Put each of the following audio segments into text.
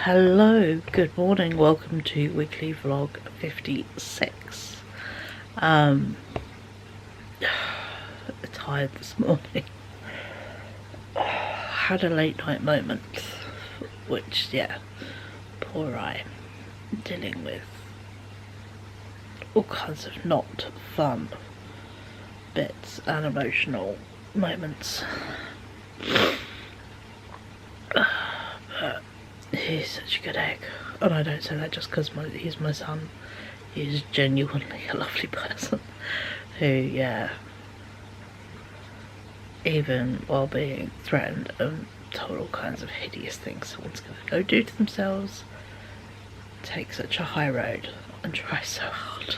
Hello, good morning, welcome to weekly vlog 56. Tired this morning. Had a late night moment, which, yeah, poor I, dealing with all kinds of not fun bits and emotional moments. He's such a good egg, and I don't say that just because he's my son. He's genuinely a lovely person who, yeah, even while being threatened and told all kinds of hideous things someone's going to go do to themselves, takes such a high road and tries so hard.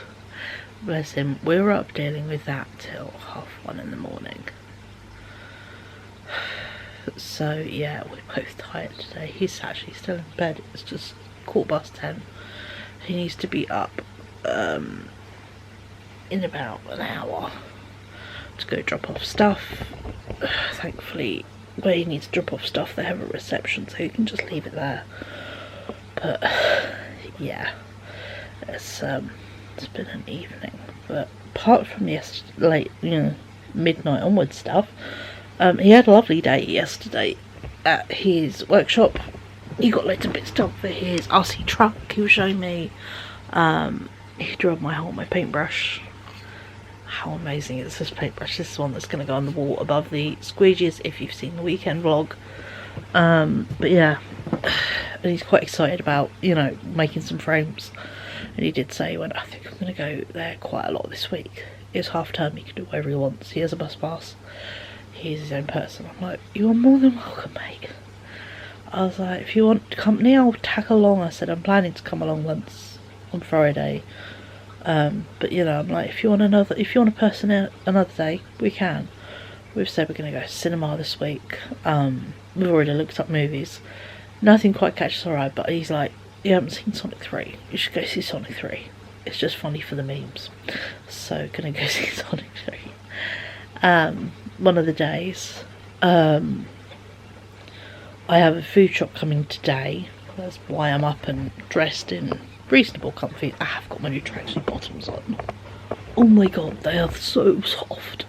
Bless him. We were up dealing with that till 1:30 in the morning. So yeah, we're both tired today. He's actually still in bed. It's just 10:15. He needs to be up in about an hour to go drop off stuff. Thankfully, where he needs to drop off stuff, they have a reception, so you can just leave it there. But yeah, it's been an evening. But apart from late, midnight onward stuff, he had a lovely day yesterday at his workshop. He got loads of bits done for his RC truck. He was showing me. He drew up my paintbrush. How amazing is this paintbrush? This is one that's going to go on the wall above the squeegees if you've seen the weekend vlog. But yeah, and he's quite excited about, making some frames. And he did say, I think I'm going to go there quite a lot this week. It's half term, he can do whatever he wants. He has a bus pass. He's his own person. I'm like, you are more than welcome, mate. I was like, if you want company, I'll tag along. I said, I'm planning to come along once on Friday. But I'm like, if you want a person another day, we can. We've said we're going to go cinema this week. We've already looked up movies. Nothing quite catches our eye, but he's like, you haven't seen Sonic 3. You should go see Sonic 3. It's just funny for the memes. So, gonna go see Sonic 3. One of the days. I have a food shop coming today. That's why I'm up and dressed in reasonable comfy. I have got my new tracksuit bottoms on. Oh my god, they are so soft.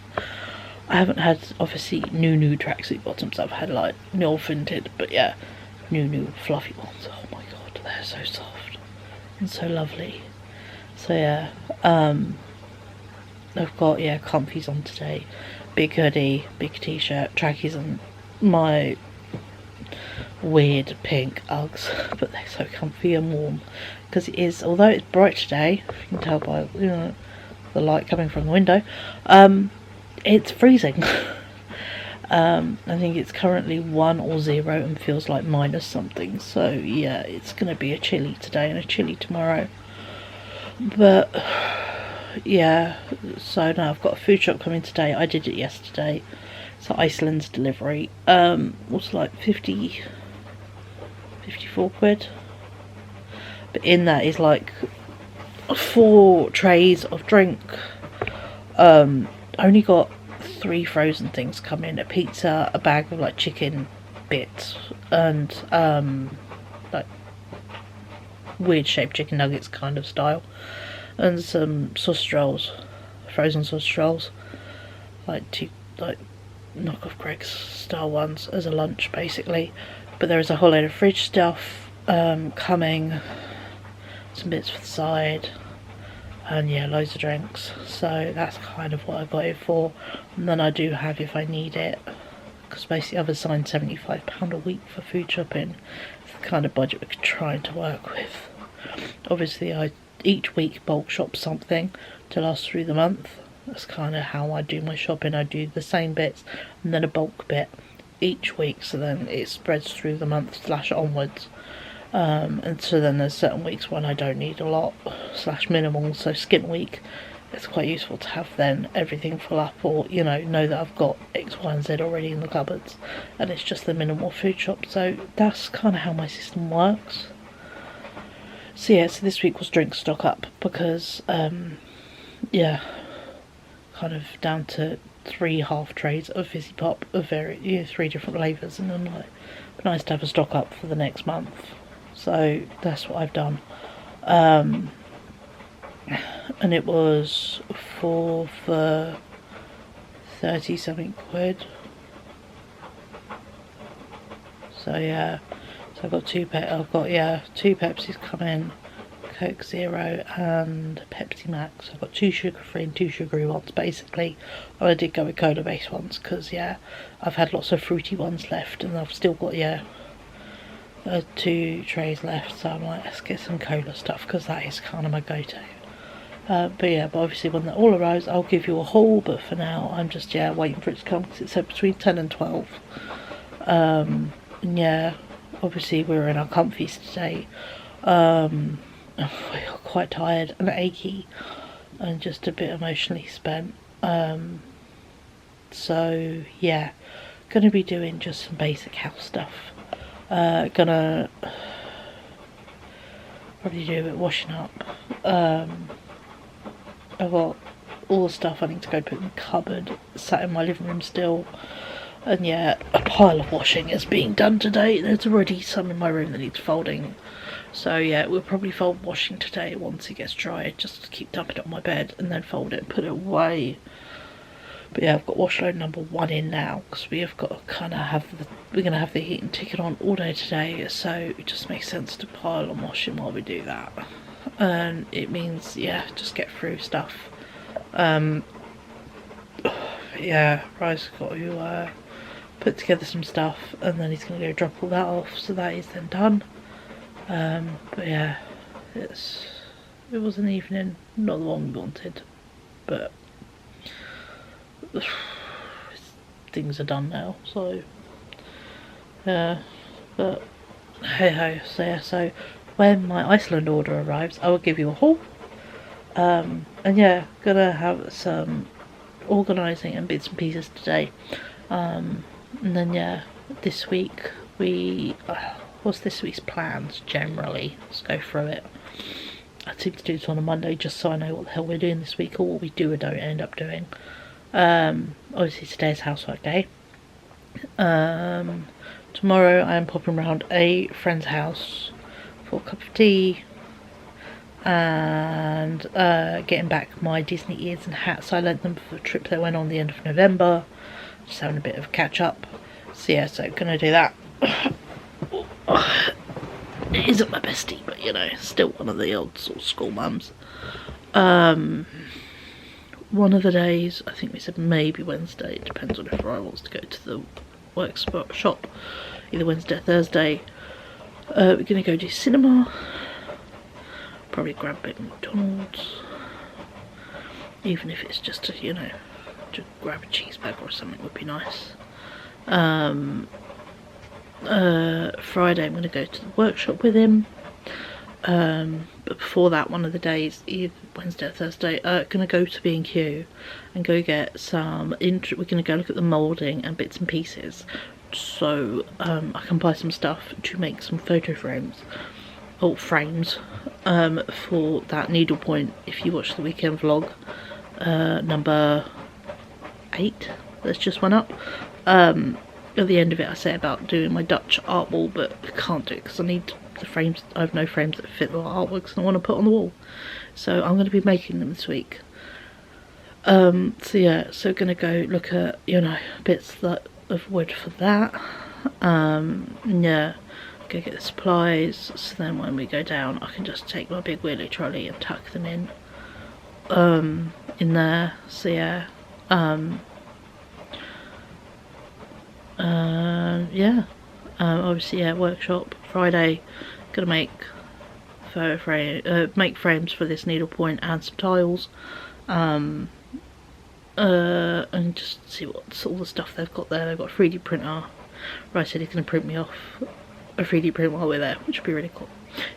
I haven't had, obviously, new tracksuit bottoms. I've had, like, nil finted, but yeah, new fluffy ones. Oh my god, they're so soft and so lovely. So yeah, I've got, comfies on today. Big hoodie, big t-shirt, trackies, and my weird pink Uggs, but they're so comfy and warm because it is, although it's bright today, if you can tell by the light coming from the window, it's freezing. I think it's currently 1 or 0 and feels like minus something, so yeah, it's gonna be a chilly today and a chilly tomorrow. But yeah, so now I've got a food shop coming today. I did it yesterday. So Iceland's delivery was like 54 quid. But in that is like 4 trays of drink. Only got 3 frozen things come in: a pizza, a bag of like chicken bits, and like weird shaped chicken nuggets kind of style, and some sausage rolls, frozen sausage rolls, like knockoff Greg's style ones as a lunch basically. But there is a whole load of fridge stuff coming, some bits for the side, and yeah, loads of drinks. So that's kind of what I got it for. And then I do have, if I need it, because basically I've assigned £75 a week for food shopping. It's the kind of budget we're trying to work with. Obviously I each week bulk shop something to last through the month. That's kind of how I do my shopping. I do the same bits and then a bulk bit each week, so then it spreads through the month / onwards. And so then there's certain weeks when I don't need a lot / minimal, so skin week, it's quite useful to have then everything full up, or know that I've got X, Y and Z already in the cupboards and it's just the minimal food shop. So that's kind of how my system works. So yeah, so this week was drink stock up because yeah, kind of down to 3 half trays of fizzy pop of 3 different flavours, and I'm like, nice to have a stock up for the next month. so that's what I've done. And it was 4 for 30 something quid. So yeah, so I've got two Pepsis coming, Coke Zero and Pepsi Max. I've got 2 sugar-free and 2 sugary ones basically. I did go with cola based ones because yeah, I've had lots of fruity ones left, and I've still got 2 trays left, so I'm like, let's get some cola stuff because that is kind of my go-to. But obviously when that all arrives I'll give you a haul, but for now I'm just waiting for it to come because it said between 10 and 12. And yeah, obviously we were in our comfies today. We got quite tired and achy and just a bit emotionally spent. So yeah, gonna be doing just some basic house stuff. Gonna probably do a bit of washing up. I've got all the stuff I need to go put in the cupboard sat in my living room still, and yeah, a pile of washing is being done today. There's already some in my room that needs folding, so yeah, we'll probably fold washing today once it gets dry, just to keep dumping it on my bed and then fold it and put it away. But yeah, I've got wash load number 1 in now because we have got to kind of we're going to have the heating ticket on all day today, so it just makes sense to pile on washing while we do that. And it means just get through stuff. Yeah, Ryan's got to put together some stuff, and then he's going to go drop all that off, so that is then done. But yeah, it was an evening, not the one we wanted, but things are done now, so but hey ho. So yeah, so when my Iceland order arrives I will give you a haul. And yeah, gonna have some organising and bits and pieces today. And then yeah, this week what's this week's plans generally? Let's go through it. I seem to do this on a Monday just so I know what the hell we're doing this week, or what we do or don't end up doing. Obviously today's housework day. Tomorrow I am popping around a friend's house for a cup of tea and getting back my Disney ears and hats I lent them for the trip that went on the end of November. Just having a bit of a catch up. So yeah, so gonna do that. It isn't my bestie, but you know, still one of the old sort of school mums. One of the days, I think we said maybe Wednesday, it depends on if Ryan wants to go to the workshop, either Wednesday or Thursday. We're going to go do cinema, probably grab a bit of McDonald's, even if it's just to, you know, to grab a cheeseburger or something would be nice. Friday I'm going to go to the workshop with him. But before that, one of the days, either Wednesday or Thursday, going to go to B&Q and go get some, we're going to go look at the moulding and bits and pieces, so I can buy some stuff to make some photo frames, or frames, for that needlepoint. If you watch the weekend vlog, number 8, that's just went up. At the end of it I say about doing my Dutch art wall, but I can't do it because I need the frames. I have no frames that fit the artworks and I want to put on the wall, so I'm going to be making them this week. So yeah, so gonna go look at, you know, bits of wood for that. Yeah, go get the supplies, so then when we go down I can just take my big wheelie trolley and tuck them in there. So yeah, yeah, obviously yeah, workshop Friday, gonna make photo frame, make frames for this needlepoint and some tiles, and just see what's all the stuff they've got there. They've got a 3D printer. Right, said he's gonna print me off a 3D print while we're there, which would be really cool.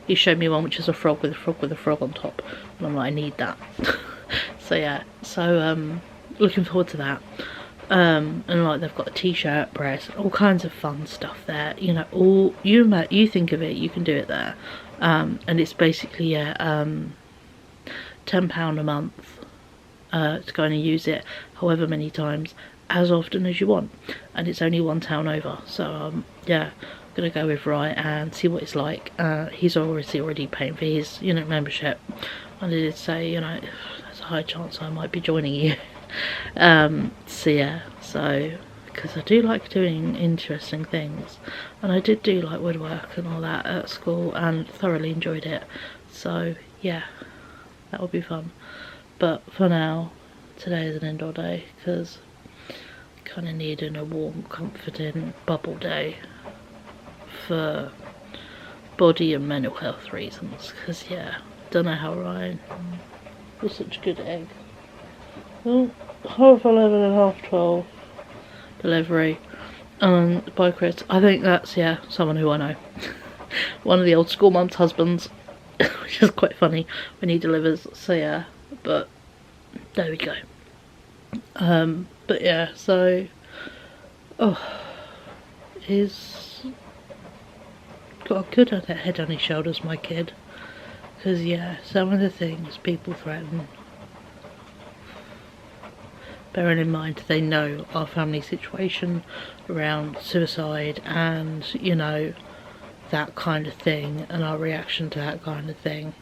He showed me one which is a frog with a frog on top, and I'm like, I need that. So yeah, so looking forward to that. And like they've got a t-shirt press, all kinds of fun stuff there, you know, all you think of it, you can do it there. And it's basically £10 a month to go in and use it however many times, as often as you want, and it's only one town over. So yeah, I'm gonna go with Rye and see what it's like. He's already paying for his, you know, membership. And I did say, you know, there's a high chance I might be joining you. So yeah, so because I do like doing interesting things, and I did do like woodwork and all that at school and thoroughly enjoyed it. So yeah, that would be fun. But for now, today is an indoor day because kind of needing a warm, comforting bubble day for body and mental health reasons. Because yeah, don't know how Ryan was such a good egg. Well, 11:30 and 12:30 delivery, and by Chris, I think that's, yeah, someone who I know. One of the old school mum's husbands, which is quite funny when he delivers. So yeah, but there we go. But yeah, so he's got a good head on his shoulders, my kid. Because yeah, some of the things people threaten, bearing in mind they know our family situation around suicide and, you know, that kind of thing, and our reaction to that kind of thing,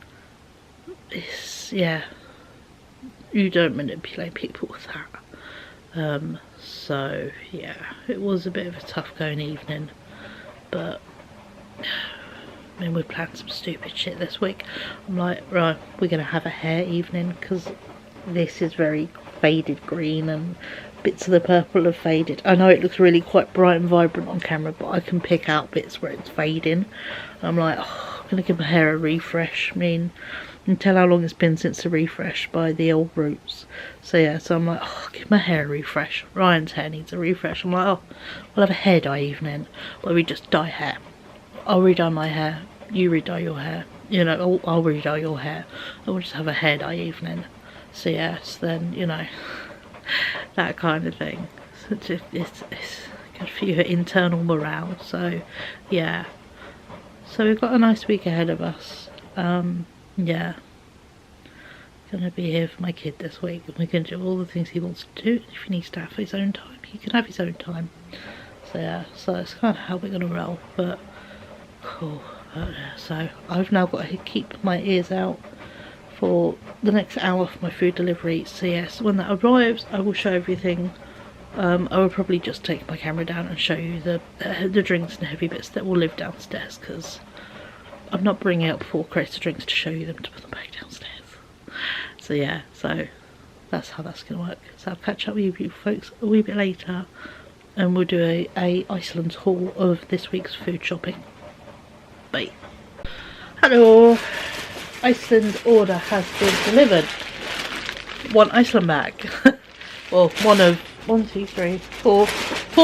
it's, yeah, you don't manipulate people with that. So yeah, it was a bit of a tough going evening, but I mean, we planned some stupid shit this week. I'm like, right, we're gonna have a hair evening because this is very faded green and bits of the purple have faded. I know it looks really quite bright and vibrant on camera, but I can pick out bits where it's fading. I'm like, oh, I'm gonna give my hair a refresh. I mean, you can tell how long it's been since the refresh by the old roots. So yeah, so I'm like, oh, give my hair a refresh. Ryan's hair needs a refresh. I'm like, oh, we'll have a hair dye evening where we just dye hair. I'll redye my hair, you redye your hair, you know, I'll redye your hair, and we'll just have a hair dye evening. So yes, then, you know, that kind of thing. So it's good for your internal morale. So yeah, so we've got a nice week ahead of us. Yeah, gonna be here for my kid this week, and we're gonna do all the things he wants to do. If he needs to have his own time, he can have his own time. So yeah, so it's kind of how we're gonna roll. But cool. So I've now got to keep my ears out for the next hour for my food delivery. So yes, when that arrives, I will show everything. I will probably just take my camera down and show you the drinks and heavy bits that will live downstairs, because I'm not bringing up 4 crates of drinks to show you them to put them back downstairs. So yeah, so that's how that's going to work. So I'll catch up with you folks a wee bit later, and we'll do a Iceland haul of this week's food shopping. Bye. Hello. Iceland order has been delivered. 1 Iceland bag. Well, four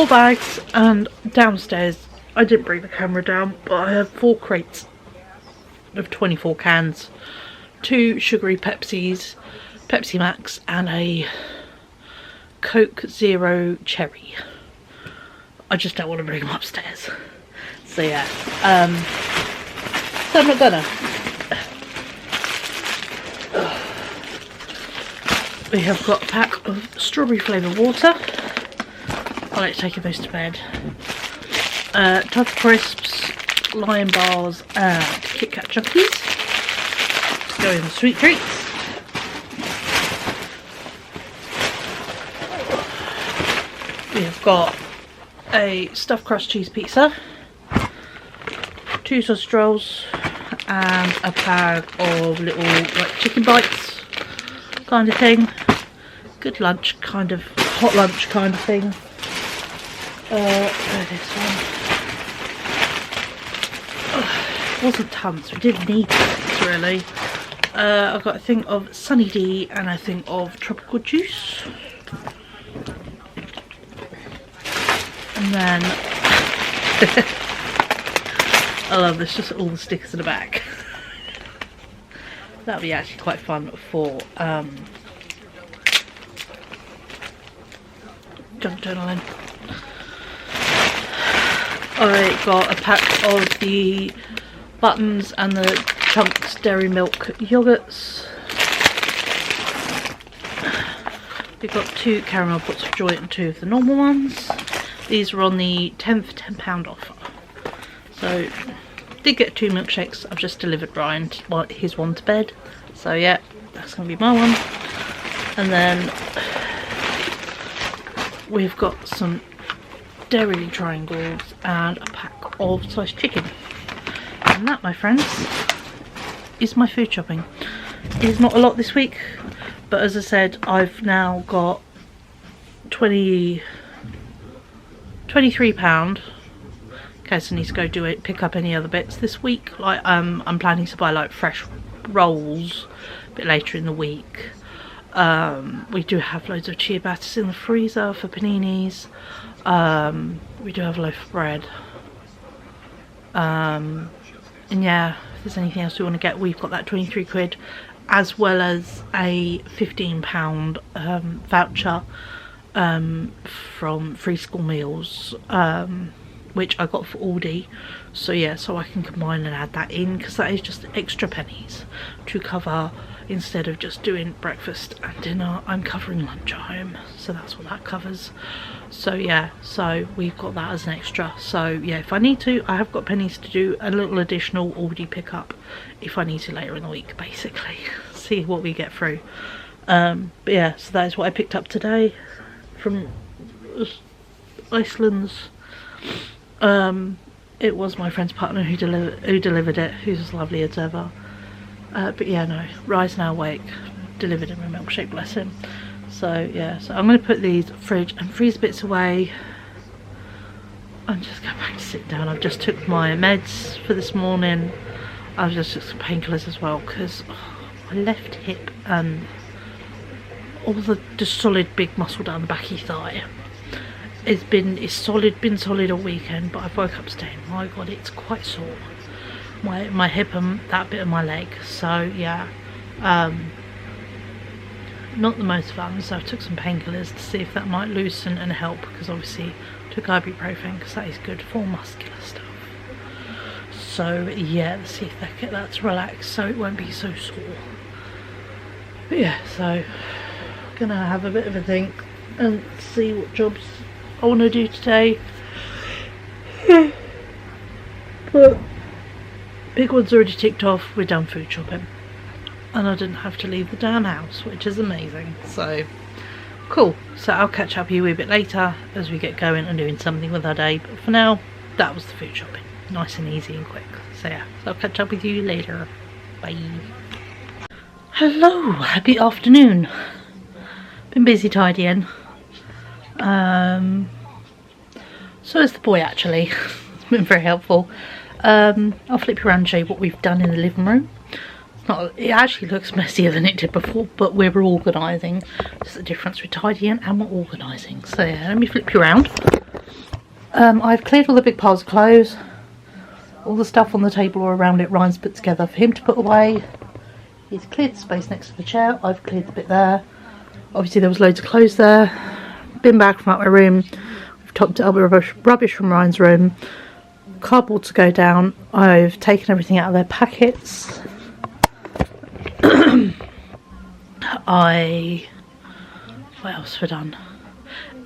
bags, and downstairs I didn't bring the camera down, but I have 4 crates of 24 cans, 2 sugary Pepsis, Pepsi Max, and a Coke Zero Cherry. I just don't want to bring them upstairs. So yeah, so I'm not gonna. We have got a pack of strawberry flavoured water. I like taking those to bed. Tough crisps, Lion bars, and Kit Kat chunkies. Go in the sweet treats. We have got a stuffed crust cheese pizza, 2 sausage rolls, and a bag of little like chicken bites kind of thing. Good lunch, kind of hot lunch kind of thing. This one. Wasn't tons, we didn't need this really. I've got a thing of Sunny D and a thing of tropical juice. And then I love this, just all the stickers in the back. That'll be actually quite fun for junk journaling. I got a pack of the Buttons and the Chunks Dairy Milk yogurts. We've got 2 caramel pots of joy and 2 of the normal ones. These were on the 10 for £10 offer. So did get 2 milkshakes. I've just delivered Ryan his one to bed. So yeah, that's gonna be my one. And then we've got some dairy triangles and a pack of sliced chicken. And that, my friends, is my food shopping. It is not a lot this week, but as I said, I've now got £23 in case I need to go pick up any other bits this week. Like I'm planning to buy like fresh rolls a bit later in the week. We do have loads of chia batters in the freezer for paninis. We do have a loaf of bread. And yeah, if there's anything else we want to get, we've got that 23 quid, as well as a £15 voucher from Free School Meals, which I got for Aldi. So yeah, so I can combine and add that in, because that is just extra pennies to cover. Instead of just doing breakfast and dinner, I'm covering lunch at home, so that's what that covers. So yeah, so we've got that as an extra. So yeah, if I need to, I have got pennies to do a little additional Aldi pickup if I need to later in the week, basically. See what we get through. But yeah, so that is what I picked up today from Iceland's. It was my friend's partner who delivered it, who's as lovely as ever. But yeah, no, Rye's now awake, delivered him a milkshake, bless him. So yeah, so I'm going to put these fridge and freeze bits away. I'm just going back to sit down. I've just took my meds for this morning. I've just took some painkillers as well, because my left hip and all the solid big muscle down the back of your thigh it's been solid all weekend, but I woke up today and my god, it's quite sore. My hip and that bit of my leg. So yeah, not the most fun. So I took some painkillers to see if that might loosen and help, because obviously I took ibuprofen because that is good for muscular stuff. So yeah, let's see if I get that to relax so it won't be so sore. But yeah, so gonna have a bit of a think and see what jobs I want to do today. But big one's already ticked off. We're done food shopping and I didn't have to leave the damn house, which is amazing. So cool. So I'll catch up with you a bit later as we get going and doing something with our day, but for now that was the food shopping, nice and easy and quick. So yeah, so I'll catch up with you later. Bye. Hello, happy afternoon. Been busy tidying. So is the boy, actually. It's been very helpful. I'll flip you around and show you what we've done in the living room. It actually looks messier than it did before, but we're organising. There's the difference with tidying and we're organising. So yeah, let me flip you around. I've cleared all the big piles of clothes. All the stuff on the table or around it, Ryan's put together for him to put away. He's cleared the space next to the chair. I've cleared the bit there. Obviously there was loads of clothes there. Bin bag from out my room. We've topped it up with rubbish from Ryan's room. Cardboard to go down. I've taken everything out of their packets. What else have I done?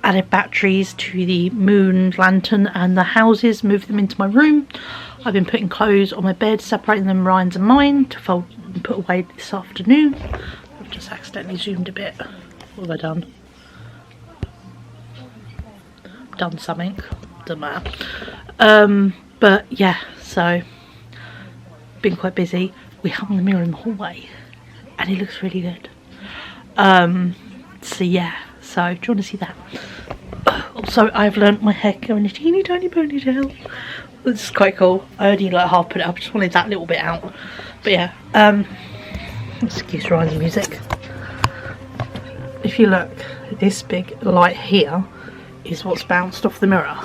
Added batteries to the moon lantern and the houses, moved them into my room. I've been putting clothes on my bed, separating them, Ryan's and mine, to fold and put away this afternoon. I've just accidentally zoomed a bit. What have I done? Done something, doesn't matter. But yeah, so been quite busy. We hung the mirror in the hallway and it looks really good. So yeah, so do you want to see that? Also, I've learnt my hair going a teeny tiny ponytail. This is quite cool. I only like half put it up, just wanted that little bit out. But yeah, excuse Ryan's music. If you look, this big light here is what's bounced off the mirror.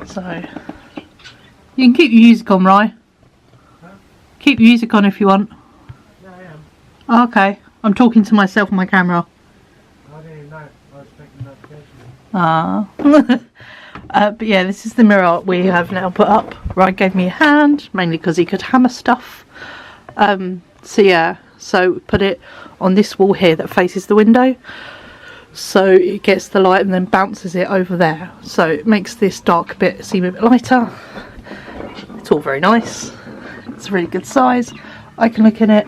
So you can keep your music on, Ryan. Huh? Keep your music on if you want. Yeah, I am. Oh, okay, I'm talking to myself on my camera. I didn't even know. I was expecting notification. But yeah, this is the mirror we have now put up. Ryan gave me a hand, mainly because he could hammer stuff. So yeah, so put it on this wall here that faces the window. So it gets the light and then bounces it over there. So it makes this dark bit seem a bit lighter. all very nice. It's a really good size. I can look in it,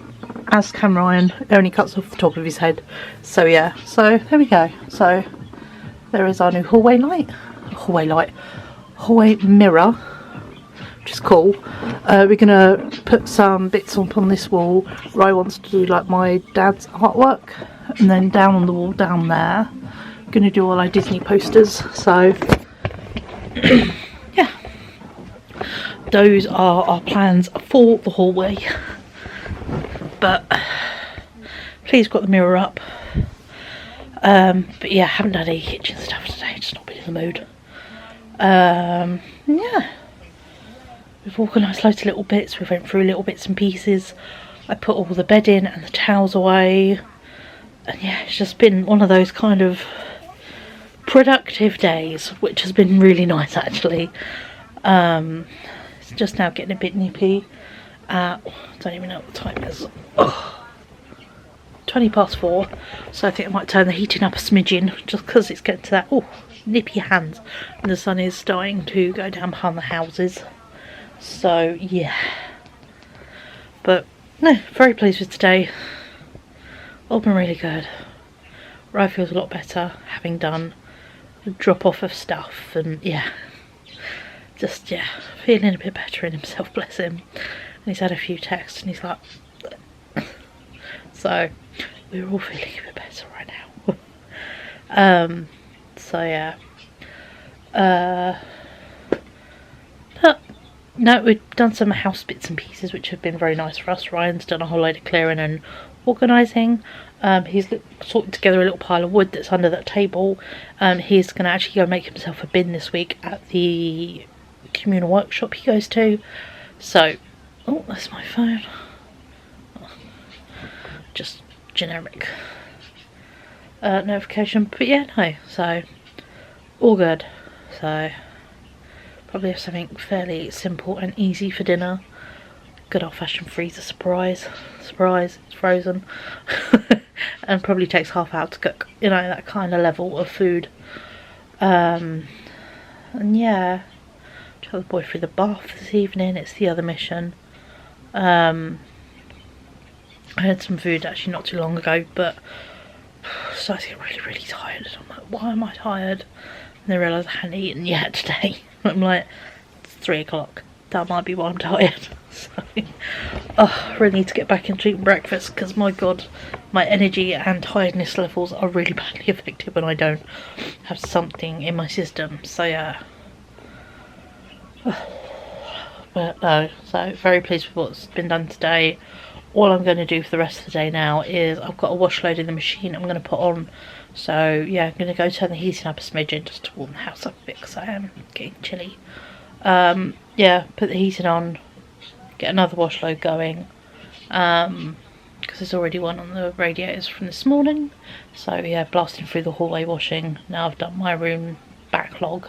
as can Ryan. It only cuts off the top of his head. So yeah, so there we go. So there is our new hallway mirror, which is cool. We're gonna put some bits up on this wall. Ryan wants to do like my dad's artwork, and then down on the wall down there, I'm gonna do all our Disney posters. So yeah, those are our plans for the hallway. But please got the mirror up. But yeah, haven't done any kitchen stuff today, just not been in the mood. Yeah, we've organised loads of little bits. We went through little bits and pieces. I put all the bed in and the towels away, and yeah, it's just been one of those kind of productive days, which has been really nice actually. It's just now getting a bit nippy. I don't even know what the time is. 4:20, so I think I might turn the heating up a smidgen, just because it's getting to that nippy hands, and the sun is starting to go down behind the houses. So yeah, but no, very pleased with today. All been really good. Ryan feels a lot better having done the drop off of stuff, and yeah, just yeah, feeling a bit better in himself, bless him. And he's had a few texts and he's like so we're all feeling a bit better right now. So yeah, no, we've done some house bits and pieces which have been very nice for us. Ryan's done a whole load of clearing and organising. He's sorted together a little pile of wood that's under that table. He's going to actually go make himself a bin this week at the communal workshop he goes to. So, oh, that's my phone. Just generic notification, but yeah, no, so all good. So probably have something fairly simple and easy for dinner. Good old-fashioned freezer surprise, it's frozen. And probably takes half hour to cook, you know, that kind of level of food. And yeah, took the boy through the bath this evening. It's the other mission. I had some food actually not too long ago, but I started to get really tired. I'm like, why am I tired? And then I realised I hadn't eaten yet today. I'm like, it's 3 o'clock. That might be why I'm tired. So, I really need to get back into eating breakfast, because my god, my energy and tiredness levels are really badly affected when I don't have something in my system. So yeah. But no, so very pleased with what's been done today. All I'm going to do for the rest of the day now is I've got a wash load in the machine I'm going to put on. So yeah, I'm going to go turn the heating up a smidgen just to warm the house up a bit, because I am getting chilly. Yeah, put the heating on, get another wash load going, because there's already one on the radiators from this morning. So yeah, blasting through the hallway washing. Now I've done my room backlog.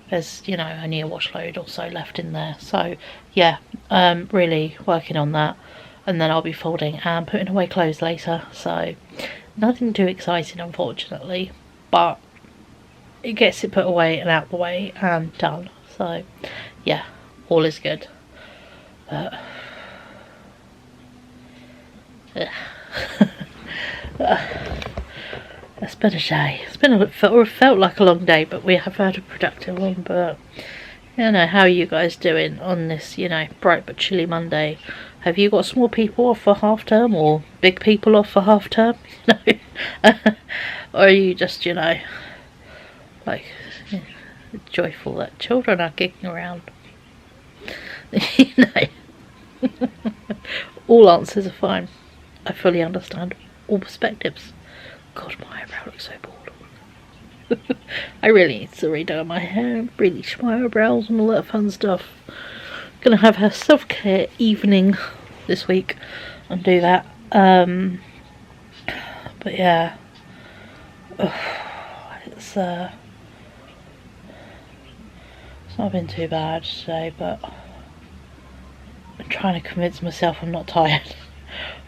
There's, you know, only a wash load or so left in there. So yeah, really working on that. And then I'll be folding and putting away clothes later. So nothing too exciting, unfortunately, but it gets it put away and out the way and done. So yeah, all is good. But it's been a day. It's been felt like a long day, but we have had a productive one. But you know, how are you guys doing on this, you know, bright but chilly Monday? Have you got small people off for half term, or big people off for half term? You know, or are you just, you know, like, you know, joyful that children are kicking around? You know, all answers are fine. I fully understand all perspectives. God, my eyebrow looks so bald. I really need to redo my hair, bleach my eyebrows and all that fun stuff. Gonna have a self-care evening this week and do that. But yeah, it's not been too bad today, but I'm trying to convince myself I'm not tired.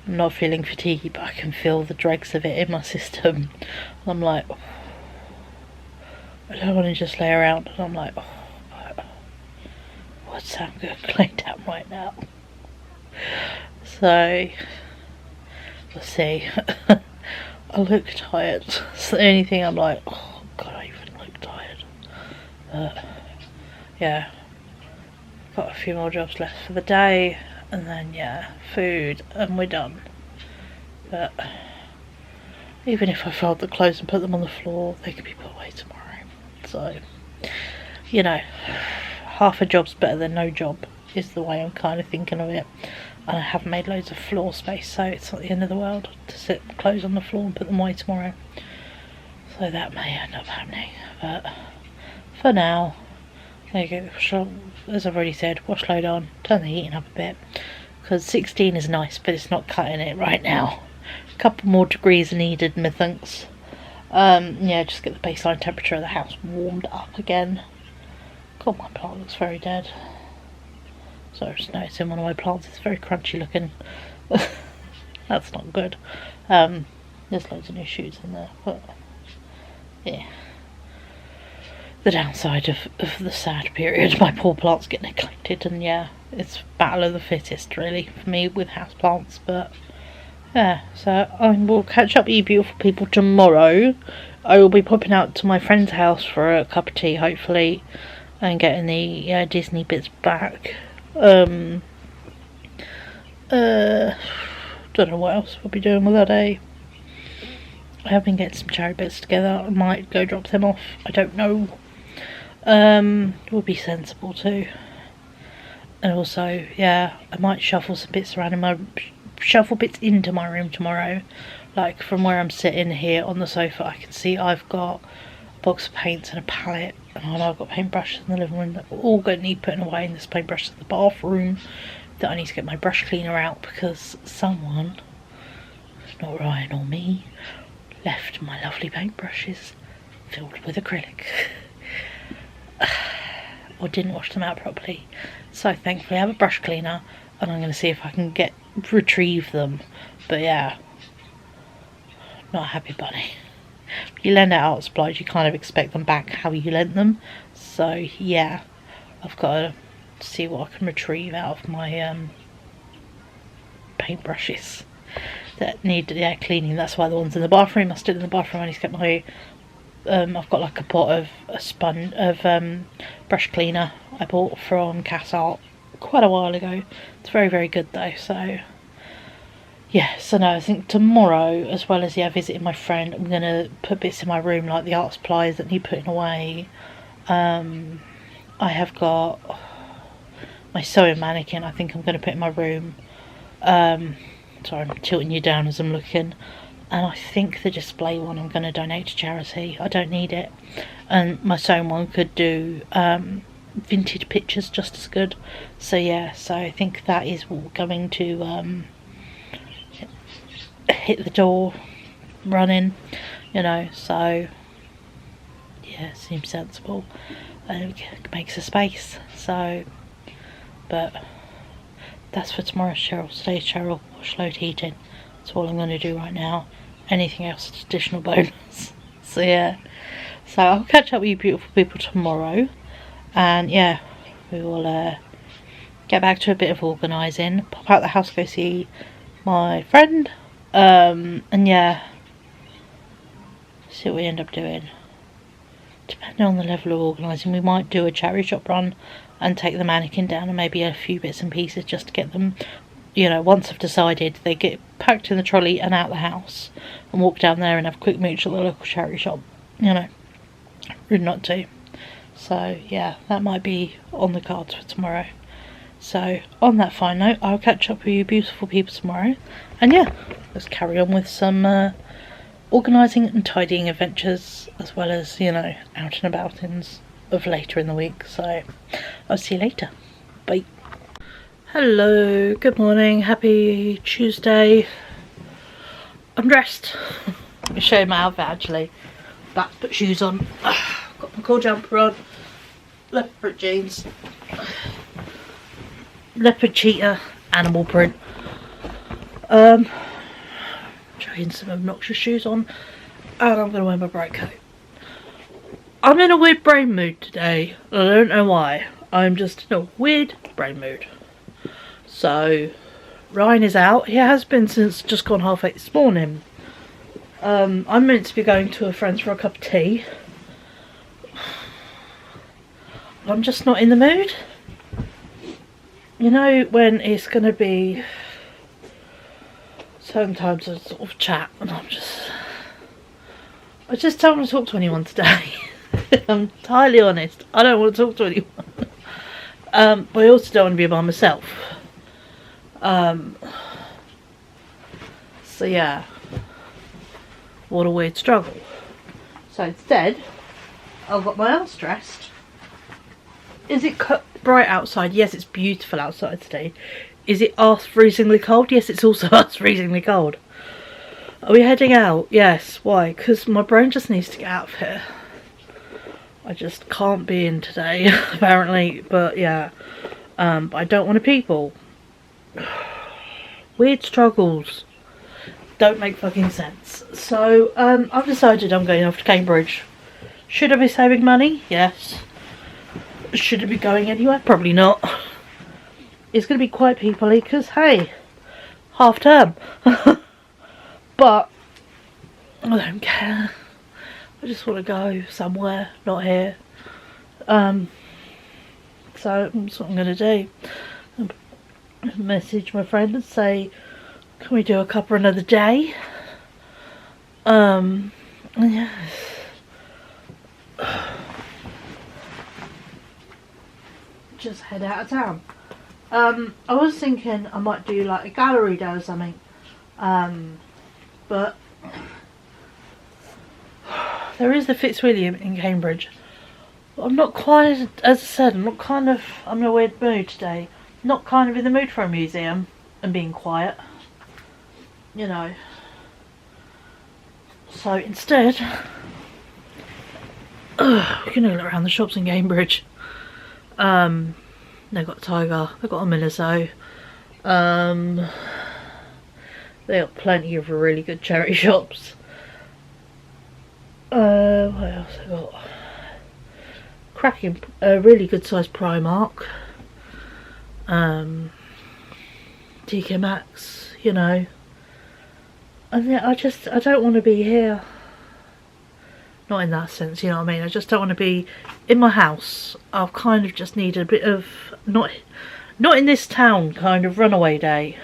I'm not feeling fatigued, but I can feel the dregs of it in my system. And I'm like, I don't want to just lay around, and I'm like, God, so I'm going to lay down right now. So, we'll see. I look tired. It's the only thing I'm like, oh God, I even look tired. But, yeah. Got a few more jobs left for the day. And then, yeah, food. And we're done. But, even if I fold the clothes and put them on the floor, they could be put away tomorrow. So, you know, half a job's better than no job is the way I'm kind of thinking of it. And I have made loads of floor space, so it's not the end of the world to sit clothes on the floor and put them away tomorrow. So that may end up happening. But for now, there you go. As I've already said, wash load on, turn the heating up a bit. Because 16 is nice, but it's not cutting it right now. A couple more degrees are needed, methinks. Yeah, just get the baseline temperature of the house warmed up again. God, my plant looks very dead. So I just noticing one of my plants is very crunchy looking. That's not good. There's loads of new shoots in there, but yeah. The downside of the sad period, my poor plants get neglected, and yeah, it's battle of the fittest really for me with house plants. But yeah, so I will catch up with you beautiful people tomorrow. I will be popping out to my friend's house for a cup of tea, hopefully, and getting the Disney bits back. Don't know what else we'll be doing with our day. I have been getting some cherry bits together. I might go drop them off. I don't know. It would be sensible too. And also, yeah, I might shuffle some bits around in my bits into my room tomorrow. Like from where I'm sitting here on the sofa, I can see I've got a box of paints and a palette, and I know I've got paintbrushes in the living room that are all going to need putting away, and there's paintbrushes in the bathroom that I need to get my brush cleaner out because someone, not Ryan or me, left my lovely paintbrushes filled with acrylic. Or didn't wash them out properly. So thankfully I have a brush cleaner, and I'm going to see if I can retrieve them. But yeah, not a happy bunny. You lend out art supplies, you kind of expect them back how you lent them. So yeah, I've got to see what I can retrieve out of my paintbrushes that need cleaning. That's why the ones in the bathroom are still in the bathroom. I need to get my I've got like a pot of brush cleaner I bought from Cass Art quite a while ago. It's very, very good though. So yeah, so no, I think tomorrow, as well as visiting my friend, I'm gonna put bits in my room like the art supplies that need putting away. I have got my sewing mannequin. I think I'm gonna put in my room. Sorry, I'm tilting you down as I'm looking. And I think the display one I'm going to donate to charity. I don't need it. And my sewing one could do vintage pictures just as good. So yeah, so I think that is going to hit the door running, you know. So yeah, it seems sensible. And it makes a space. So, but that's for tomorrow, Cheryl. Today's Cheryl, wash load heating. That's all I'm going to do right now. Anything else is additional bonus. So yeah, so I'll catch up with you beautiful people tomorrow, and yeah, we will get back to a bit of organising, pop out the house, go see my friend, and yeah, see what we end up doing. Depending on the level of organising, we might do a charity shop run and take the mannequin down and maybe a few bits and pieces just to get them, you know, once I've decided, they get packed in the trolley and out the house, and walk down there and have a quick mooch at the local charity shop, you know. Rude not to. So yeah, that might be on the cards for tomorrow. So on that fine note, I'll catch up with you beautiful people tomorrow, and yeah, let's carry on with some organising and tidying adventures, as well as, you know, out and aboutings of later in the week. So I'll see you later. Bye. Hello, good morning, happy Tuesday. I'm dressed. Let me show you my outfit actually. Back to put shoes on. Got my cool jumper on. Leopard jeans. Leopard cheetah animal print. Trying some obnoxious shoes on. And I'm going to wear my bright coat. I'm in a weird brain mood today. I don't know why. I'm just in a weird brain mood. So Ryan is out. He has been since just gone 8:30 this morning. I'm meant to be going to a friend's for a cup of tea. I'm just not in the mood. You know when it's going to be certain times of sort of chat and I just don't want to talk to anyone today. I'm entirely honest. I don't want to talk to anyone. But I also don't want to be by myself. So yeah. What a weird struggle. So instead, I've got my arms dressed. Is it bright outside? Yes, it's beautiful outside today. Is it arse freezingly cold? Yes, it's also arse freezingly cold. Are we heading out? Yes. Why? Because my brain just needs to get out of here. I just can't be in today, apparently. But yeah. But I don't want to people. Weird struggles. Don't make fucking sense. So, I've decided I'm going off to Cambridge. Should I be saving money? Yes. Should I be going anywhere? Probably not. It's going to be quite people-y because, hey, half term. But I don't care. I just want to go somewhere, not here. So that's what I'm going to do. Message my friend and say, can we do a cuppa another day? Yes. Just head out of town. I was thinking I might do like a gallery day or something. But there is the Fitzwilliam in Cambridge. I'm not quite, as I said, I'm in a weird mood today. Not kind of in the mood for a museum and being quiet. You know. So instead, we're gonna look around the shops in Cambridge. They've got Tiger, they've got a Miniso. They got plenty of really good charity shops. What else I got? Cracking, really good sized Primark. TK Maxx, you know. And I don't want to be here. Not in that sense, you know what I mean? I just don't want to be in my house. I've kind of just need a bit of, not in this town kind of runaway day.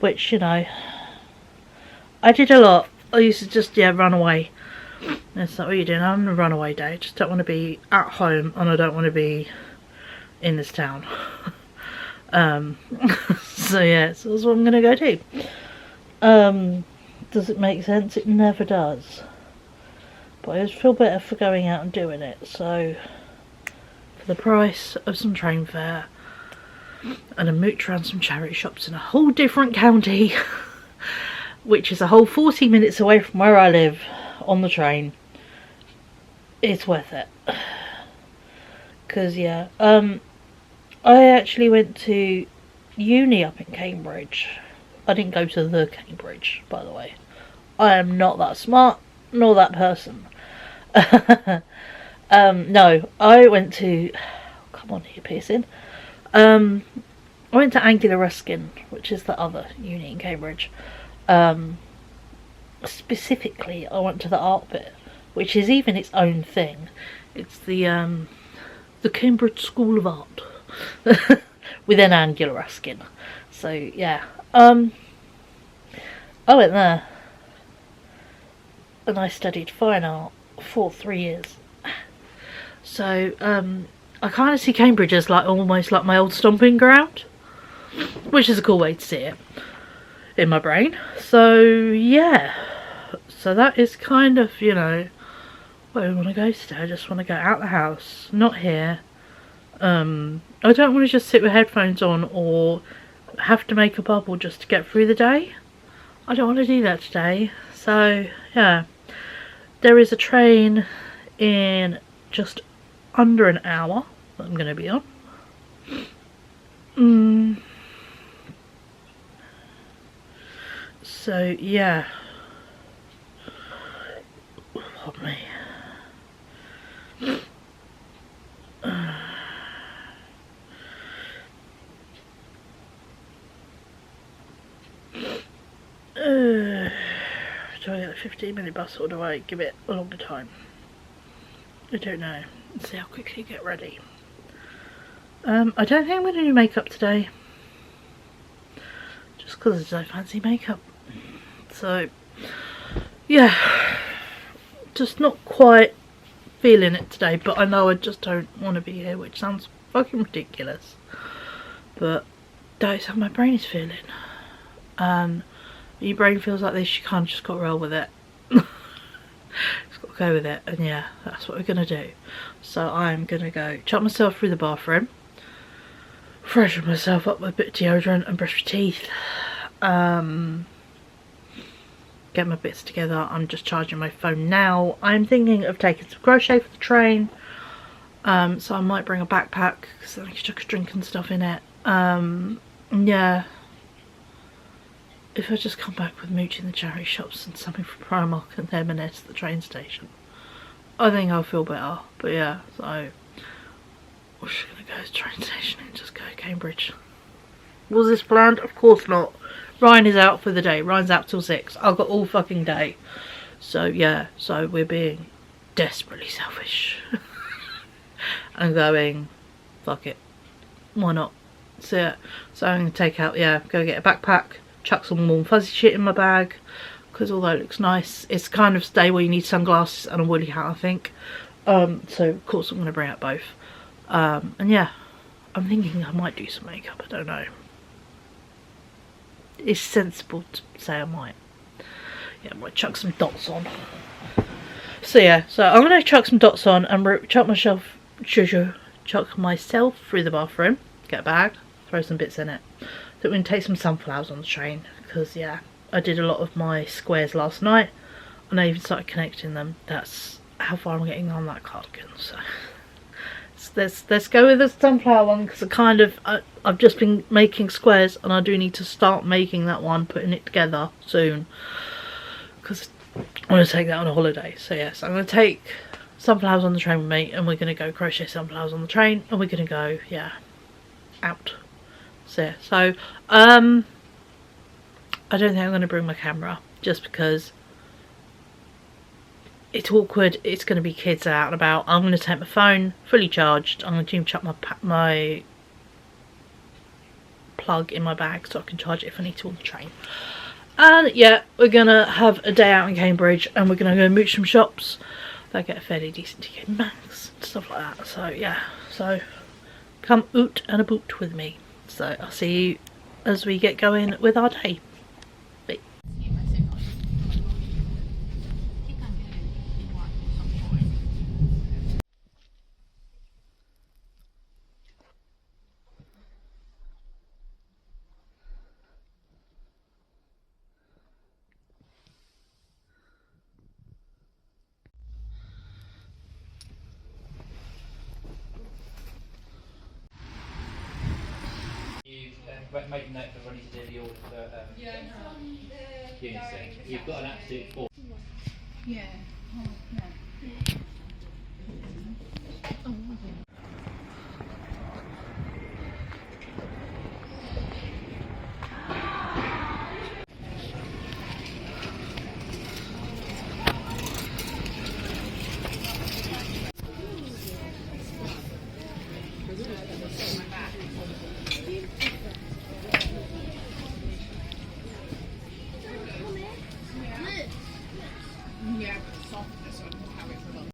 Which, you know, I did a lot. I used to just, run away. That's not what you're doing. I'm on a runaway day. I just don't want to be at home and I don't want to be in this town. So yeah, so that's what I'm going to go do. Does it make sense? It never does. But I just feel better for going out and doing it. So, for the price of some train fare and a mooch around some charity shops in a whole different county, which is a whole 40 minutes away from where I live on the train, it's worth it. Because, yeah, I actually went to uni up in Cambridge. I didn't go to the Cambridge, by the way. I am not that smart, nor that person. No, I went to... Come on, ear piercing. I went to Angular Ruskin, which is the other uni in Cambridge. Specifically, I went to the art bit, which is even its own thing. It's the Cambridge School of Art within Angular Ruskin. So yeah, I went there and I studied fine art for 3 years. So I kind of see Cambridge as like almost like my old stomping ground, which is a cool way to see it in my brain. So yeah, so that is kind of, you know, where I want to go today. I just want to go out the house, not here. I don't want to just sit with headphones on or have to make a bubble just to get through the day. I don't want to do that today. So yeah, there is a train in just under an hour that I'm going to be on. So yeah, pardon me. try and get a 15-minute bus all the way, give it a longer time. I don't know. Let's see how quickly you get ready. I don't think I'm going to do makeup today. Just because I don't fancy makeup. So, yeah. Just not quite feeling it today, but I know I just don't want to be here, which sounds fucking ridiculous. But that's how my brain is feeling. And your brain feels like this, you can't just got to roll with it. Just got to go with it, and yeah, that's what we're gonna do. So I'm gonna go chuck myself through the bathroom, freshen myself up with a bit of deodorant and brush my teeth, get my bits together. I'm just charging my phone now. I'm thinking of taking some crochet for the train, so I might bring a backpack because I can chuck a drink and stuff in it. Yeah, if I just come back with Mooch in the charity shops and something from Primark and M&S at the train station, I think I'll feel better. But yeah, so we're just gonna go to the train station and just go to Cambridge. Was this planned? Of course not. Ryan is out for the day. Ryan's out till 6. I've got all fucking day. So yeah, so we're being desperately selfish. And going, fuck it. Why not? So yeah, so I'm gonna take out, yeah, go get a backpack, chuck some warm fuzzy shit in my bag, because although it looks nice, it's kind of day where you need sunglasses and a woolly hat, I think. So of course I'm going to bring out both. And yeah, I'm thinking I might do some makeup, I don't know. It's sensible to say I might. Yeah, I might chuck some dots on. So yeah, so I'm going to chuck some dots on and chuck myself through the bathroom, get a bag, throw some bits in it. So we're going to take some sunflowers on the train, because yeah, I did a lot of my squares last night and I even started connecting them. That's how far I'm getting on that cardigan. So let's go with the sunflower one, because I've just been making squares and I do need to start making that one, putting it together soon, because I want to take that on a holiday. So yes, I'm going to take sunflowers on the train with me, and we're going to go crochet sunflowers on the train, and we're going to go, yeah, out. So yeah, so I don't think I'm going to bring my camera, just because it's awkward. It's going to be kids out and about. I'm going to take my phone fully charged. I'm going to chuck my plug in my bag so I can charge it if I need to on the train. And yeah, we're going to have a day out in Cambridge, and we're going to go mooch some shops. They get a fairly decent TK Maxx and stuff like that. So yeah, so come oot and a boot with me. So I'll see you as we get going with our day. Bye. Make a note for running to do the order for unison. You've got an absolute 4. Yeah. Oh, no. Yeah, but softness on how it's done.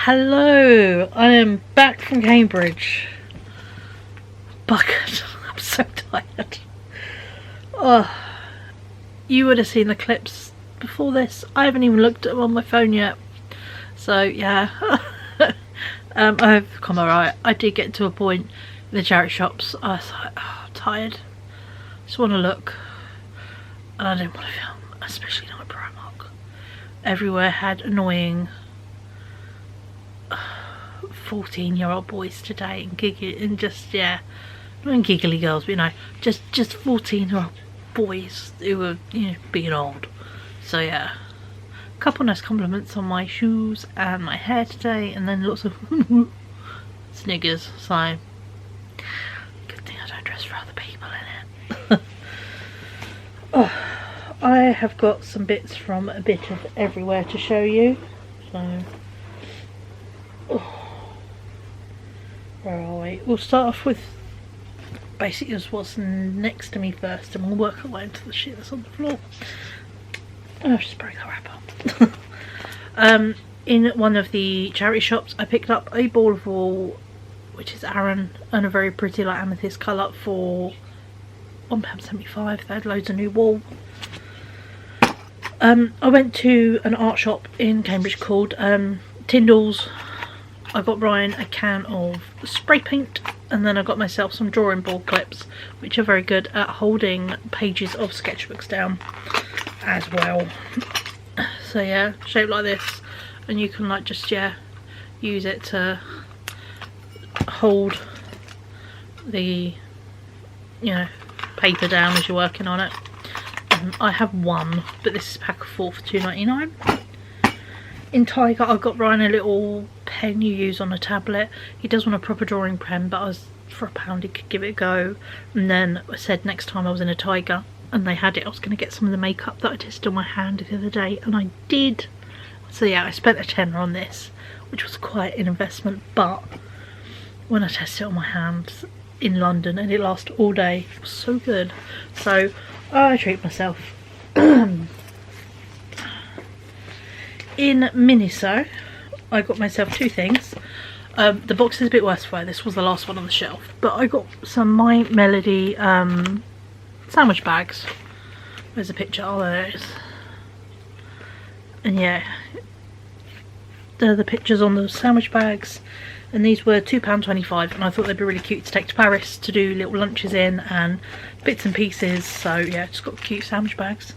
Hello, I am back from Cambridge. Buggered, I'm so tired. Oh, you would have seen the clips before this. I haven't even looked at them on my phone yet. So yeah, I've come alright. I did get to a point in the charity shops. I was like, oh, I'm tired. Just want to look, and I didn't want to film, especially not at Primark. Everywhere had annoying 14-year-old boys today and giggly and just, yeah, not giggly girls, but you know, just 14-year-old boys who were, you know, being old. So yeah, a couple nice compliments on my shoes and my hair today, and then lots of sniggers. So good thing I don't dress for other people in it. Oh, I have got some bits from a bit of everywhere to show you. So where are we? We'll start off with basically just what's next to me first, and we'll work our way into the shit that's on the floor. Oh, just break the wrap up. In one of the charity shops, I picked up a ball of wool, which is Aran, and a very pretty like amethyst colour for £1.75. They had loads of new wool. I went to an art shop in Cambridge called Tyndall's. I got Ryan a can of spray paint, and then I got myself some drawing board clips, which are very good at holding pages of sketchbooks down as well. So yeah, shaped like this, and you can like just, yeah, use it to hold the, you know, paper down as you're working on it. I have one, but this is a pack of 4 for £2.99. In Tiger, I got Ryan a little pen you use on a tablet. He does want a proper drawing pen, but I was, for £1 he could give it a go. And then I said next time I was in a Tiger and they had it, I was going to get some of the makeup that I tested on my hand the other day, and I did. So yeah, I spent a tenner on this, which was quite an investment, but when I tested it on my hands in London, and it lasted all day, it was so good. So I treat myself. In Miniso, I got myself 2 things. The box is a bit worse for wear. This was the last one on the shelf, but I got some My Melody sandwich bags. There's a picture. Oh, there it is. And yeah, they're the pictures on the sandwich bags, and these were £2.25, and I thought they'd be really cute to take to Paris to do little lunches in and bits and pieces. So yeah, just got cute sandwich bags.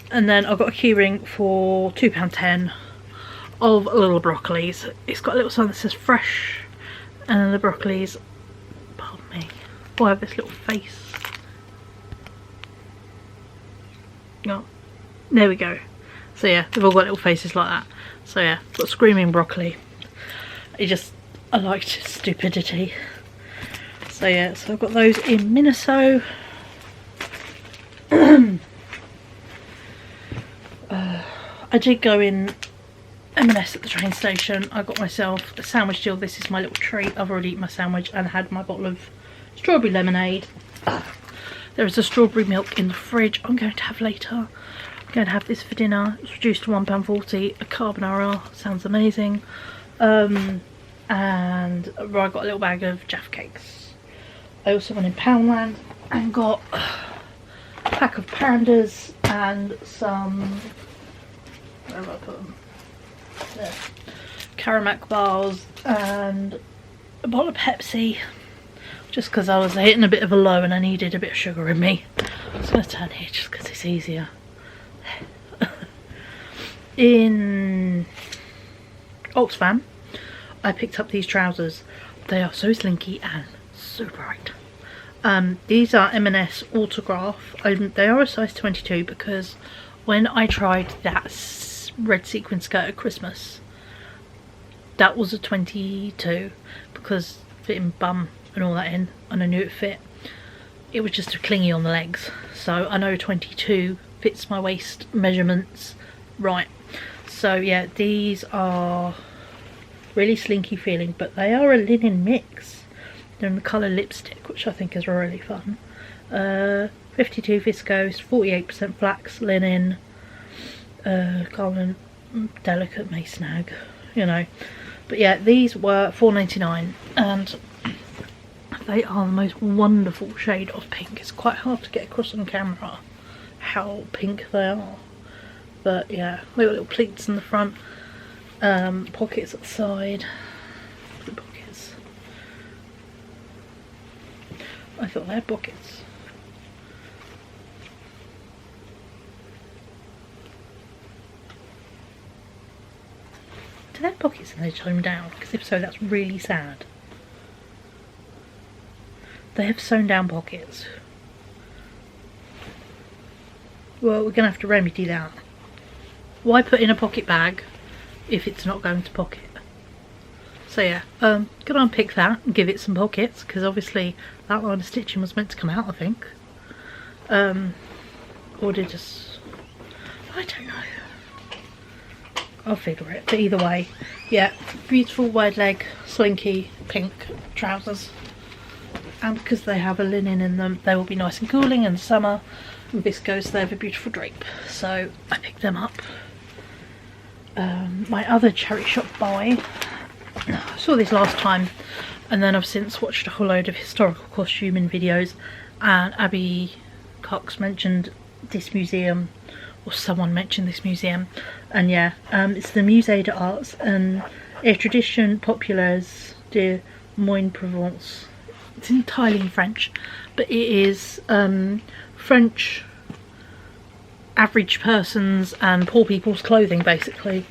And then I got a keyring for £2.10 of little broccolis. It's got a little sign that says fresh, and then the broccolis, pardon me, will have this little face. Oh, there we go. So yeah, they've all got little faces like that. So yeah, got screaming broccoli. I liked stupidity. So yeah, so I've got those in Miniso. I did go in M&S at the train station. I got myself a sandwich deal. This is my little treat. I've already eaten my sandwich and had my bottle of strawberry lemonade. There is a strawberry milk in the fridge I'm going to have later. I'm going to have this for dinner. It's reduced to £1.40. A carbonara sounds amazing. And I got a little bag of Jaffa cakes. I also went in Poundland and got a pack of pandas and some, where have I put them? There. Karamak bars and a bottle of Pepsi, just because I was hitting a bit of a low and I needed a bit of sugar in me. I'm just going to turn here just because it's easier. In Oxfam, I picked up these trousers. They are so slinky and so bright. These are M&S Autograph. They are a size 22 because when I tried that red sequin skirt at Christmas, that was a 22 because fitting bum and all that in, and I knew it fit. It was just clingy on the legs, so I know 22 fits my waist measurements right. So yeah, these are really slinky feeling, but they are a linen mix. They're in the colour lipstick, which I think is really fun. 52 viscose, 48% flax, linen, garment, delicate may snag, you know. But yeah, these were £4.99, and they are the most wonderful shade of pink. It's quite hard to get across on camera how pink they are. But yeah, they've got little pleats in the front, pockets at the side. The pockets. I thought they had pockets. Do they have pockets and they sewn down? Because if so, that's really sad. They have sewn down pockets. Well, we're going to have to remedy that. Why put in a pocket bag if it's not going to pocket? So yeah, gonna unpick that and give it some pockets, because obviously that line of stitching was meant to come out, I think. Or did just... I don't know. I'll figure it. But either way, yeah, beautiful wide leg, slinky, pink trousers. And because they have a linen in them, they will be nice and cooling in the summer. And viscose, they have a beautiful drape. So I picked them up. My other charity shop buy, I saw this last time, and then I've since watched a whole load of historical costuming videos, and Abby Cox mentioned this museum, or someone mentioned this museum, and yeah, it's the Musée d'Arts and et Traditions Populaires de Moine Provence. It's entirely in French, but it is French average person's and poor people's clothing, basically.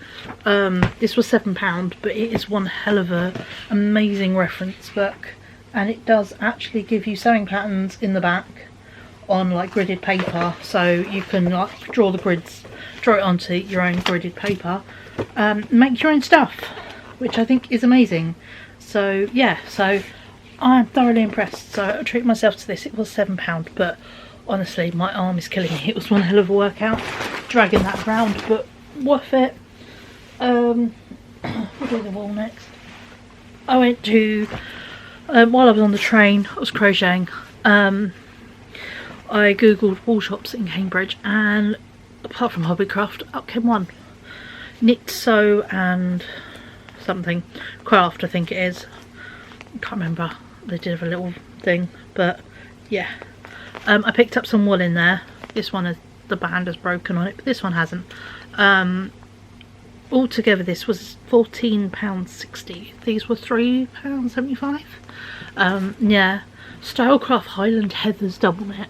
This was £7, but it is one hell of a amazing reference book, and it does actually give you sewing patterns in the back on like gridded paper, so you can like draw the grids, draw it onto your own gridded paper, make your own stuff, which I think is amazing. So yeah, so I'm thoroughly impressed. So I treated myself to this. It was £7, but honestly my arm is killing me. It was one hell of a workout dragging that around, but worth it. We'll do the wall next. I went to, while I was on the train, I was crocheting. I googled wall shops in Cambridge, and apart from Hobbycraft, up came one. Knit, Sew and something. Craft, I think it is. I can't remember. They did have a little thing, but yeah. I picked up some wool in there. This one has, the band has broken on it, but this one hasn't. Altogether this was £14.60. These were £3.75. Yeah, Stylecraft Highland Heathers double knit,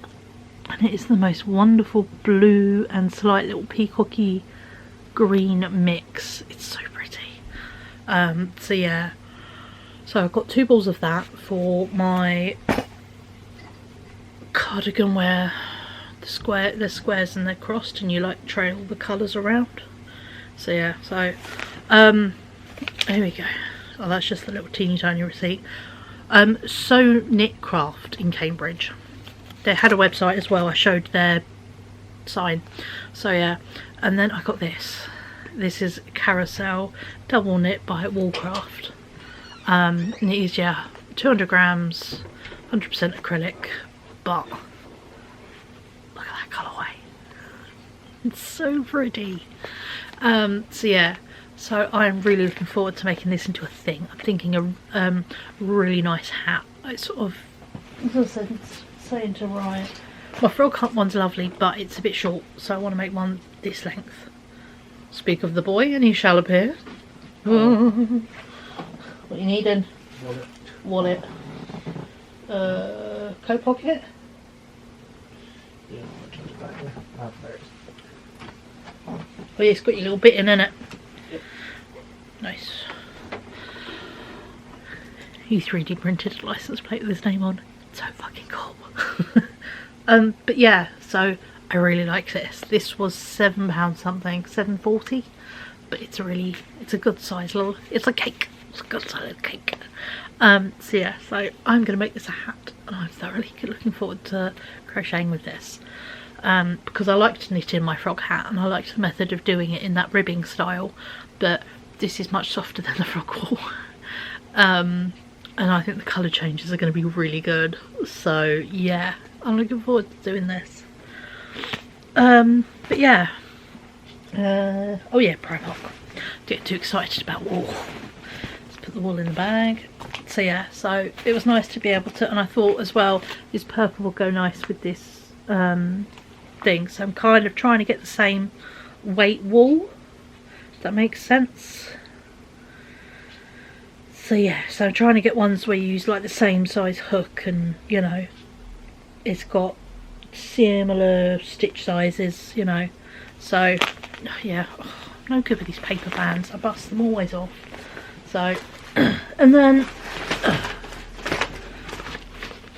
and it is the most wonderful blue and slight little peacocky green mix. It's so pretty. So yeah, so I've got 2 balls of that for my cardigan where there's squares and they're crossed and you like trail the colours around. So yeah, so here we go. Oh, that's just the little teeny tiny receipt. Sew Knit Craft in Cambridge. They had a website as well. I showed their sign. So yeah, and then I got this. This is Carousel double knit by Woolcraft. And it is, yeah, 200 grams, 100% acrylic, but look at that colourway. It's so pretty. So yeah, so I'm really looking forward to making this into a thing. I'm thinking a really nice hat. It's sort of, as I said, saying to Ryan, my frog hunt one's lovely, but it's a bit short, so I want to make one this length. Speak of the boy, and he shall appear. What you needing? Wallet. Coat pocket? Yeah, I'll change it back there. Oh, there it is. Oh yeah, it's got your little bit in it. Yep. Nice. He 3D printed a license plate with his name on. So fucking cool. But yeah, so I really like this. This was £7 something, £7.40. But it's a good size little, it's a cake. It's a good solid cake. So yeah, so I'm going to make this a hat, and I'm thoroughly looking forward to crocheting with this, because I like to knit in my frog hat, and I like the method of doing it in that ribbing style, but this is much softer than the frog wool. And I think the colour changes are going to be really good, so yeah, I'm looking forward to doing this. But yeah, oh yeah, Primark. Get too excited about wool. Let's put the wool in the bag. So yeah, so it was nice to be able to, and I thought as well this purple will go nice with this thing, so I'm kind of trying to get the same weight wool, if that makes sense. So yeah, so I'm trying to get ones where you use like the same size hook, and you know, it's got similar stitch sizes, you know. So yeah, oh, no good with these paper bands, I bust them always off. So and then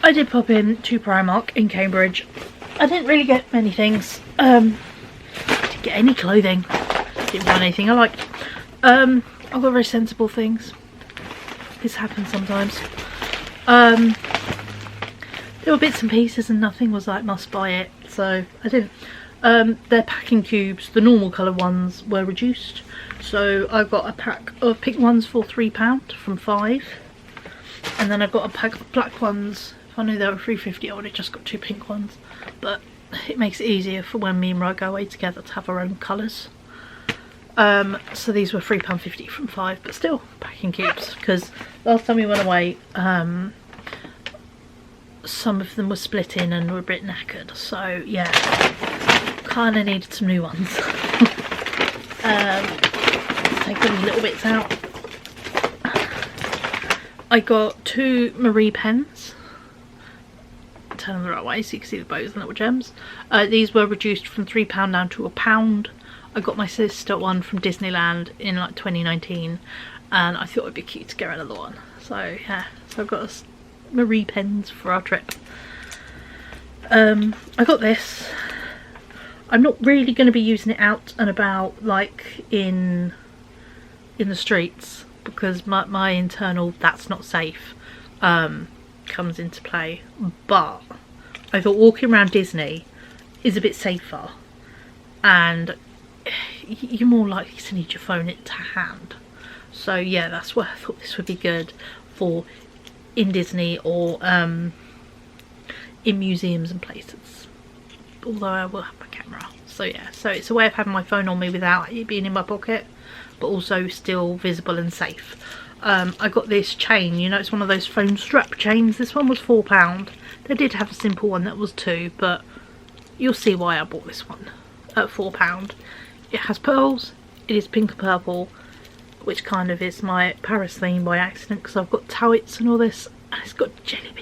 I did pop in to Primark in Cambridge. I didn't really get many things. Didn't get any clothing, didn't find anything I liked. I got very sensible things. This happens sometimes. There were bits and pieces and nothing was like must buy it, so I didn't. Their packing cubes, the normal colour ones, were reduced, so I got a pack of pink ones for £3 from 5, and then I got a pack of black ones. If I knew they were £3.50 I would have just got 2 pink ones, but it makes it easier for when me and Rye go away together to have our own colours. So these were £3.50 from 5, but still packing cubes, because last time we went away some of them were split in and were a bit knackered, so yeah, kind of needed some new ones. Let's take these little bits out. I got 2 Marie pens, turn them the right way so you can see the bows and little gems. These were reduced from £3 down to £1. I got my sister one from Disneyland in like 2019, and I thought it'd be cute to get another one. So yeah, so I've got us Marie pens for our trip. I got this. I'm not really going to be using it out and about like in the streets, because my internal "that's not safe" comes into play, but I thought walking around Disney is a bit safer, and you're more likely to need your phone to hand. So yeah, that's why I thought this would be good for in Disney or in museums and places, although I will have my camera. So yeah, so it's a way of having my phone on me without it being in my pocket, but also still visible and safe. I got this chain, you know, it's one of those phone strap chains. This one was £4. They did have a simple one that was £2, but you'll see why I bought this one at £4. It has pearls, it is pink and purple, which kind of is my Paris theme by accident, because I've got towels and all this, and it's got jelly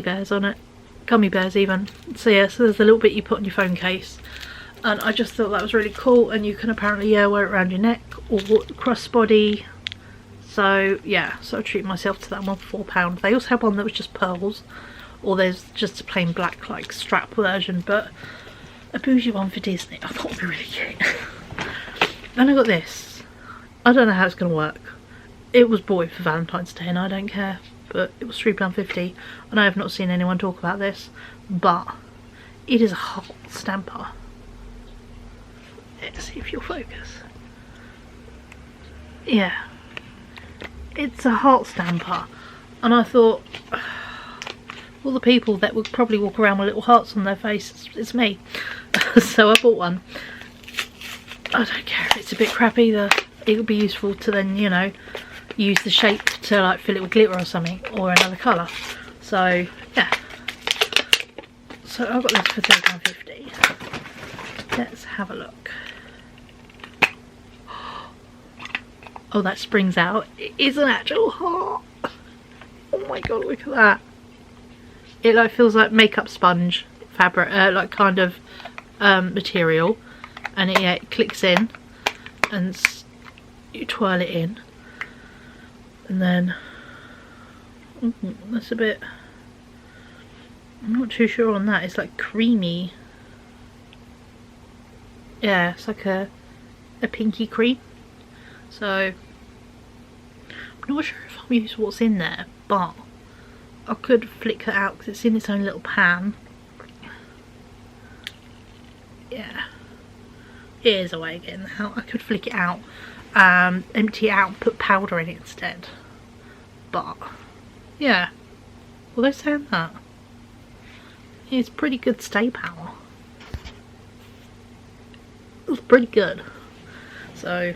bears on it, gummy bears even. So yeah, so there's a little bit you put on your phone case, and I just thought that was really cool, and you can apparently wear it around your neck or crossbody. So yeah, so I treated myself to that one for £4. They also had one that was just pearls, or there's just a plain black like strap version, but a bougie one for Disney I thought would be really cute. Then I got this. I don't know how it's going to work. It was bought for Valentine's Day and I don't care, but it was £3.50, and I have not seen anyone talk about this, but it is a heart stamper. Let's see if you'll focus. Yeah, it's a heart stamper, and I thought, all the people that would probably walk around with little hearts on their face, it's me. So I bought one. I don't care if it's a bit crap either. It would be useful to then, you know, use the shape to like fill it with glitter or something, or another colour. So yeah, so I got this for £3.50. Let's have a look. Oh, that springs out. It is an actual heart. Oh my god, look at that. It like feels like makeup sponge fabric, like kind of material, and it clicks in, and you twirl it in, and then that's a bit, I'm not too sure on that. It's like creamy. Yeah, it's like a pinky cream. So I'm I'm not sure if I'll use what's in there, but I could flick that out because it's in its own little pan. Yeah, it is a way of getting that out. I could flick it out, empty it out and put powder in it instead. But yeah, although saying that, it's pretty good stay power. It's pretty good. So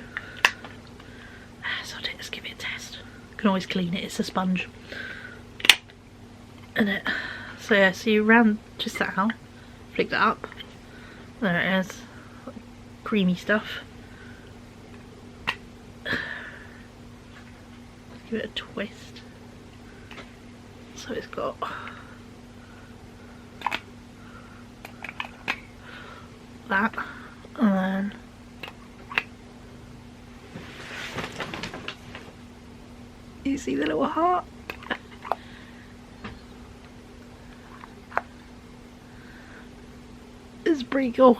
let's give it a test. You can always clean it, it's a sponge. And it, so yeah, so you round just that out, flick that up. There it is, creamy stuff. Give it a twist. So it's got that, and then you see the little heart. It's pretty cool.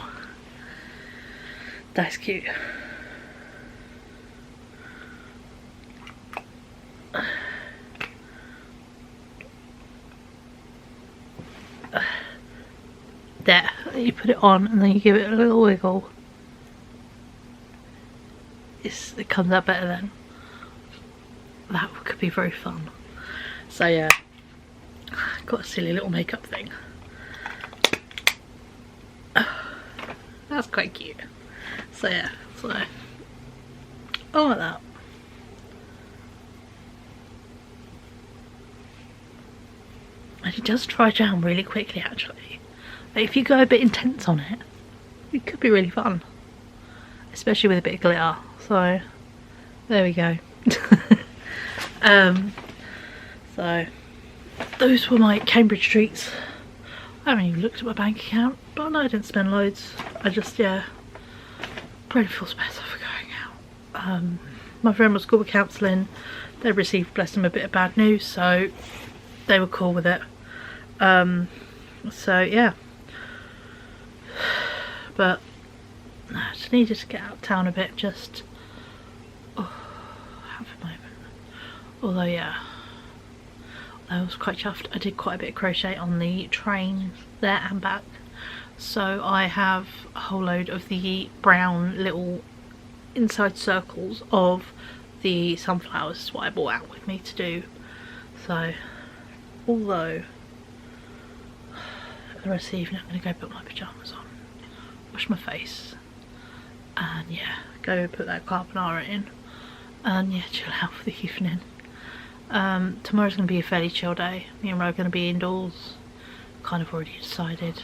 That's cute. There, you put it on and then you give it a little wiggle. It comes out better then. That could be very fun. So yeah, got a silly little makeup thing. That's quite cute. So yeah, so I like that. And it does dry down really quickly actually. Like if you go a bit intense on it, it could be really fun. Especially with a bit of glitter. So there we go. So those were my Cambridge treats. I haven't even looked at my bank account, but no, I didn't spend loads. I just, yeah, probably feels better for going out. My friend was school counselling. They received, bless them, a bit of bad news, so they were cool with it. So yeah, but I just needed to get out of town a bit, just have a moment. Although yeah, I was quite chuffed. I did quite a bit of crochet on the train there and back. So I have a whole load of the brown little inside circles of the sunflowers. Is what I brought out with me to do. So although the rest of the evening I'm going to go put my pyjamas on, wash my face, and yeah, go put that carbonara in, and yeah, chill out for the evening. Tomorrow's going to be a fairly chill day. Me and Ro are going to be indoors, kind of already decided.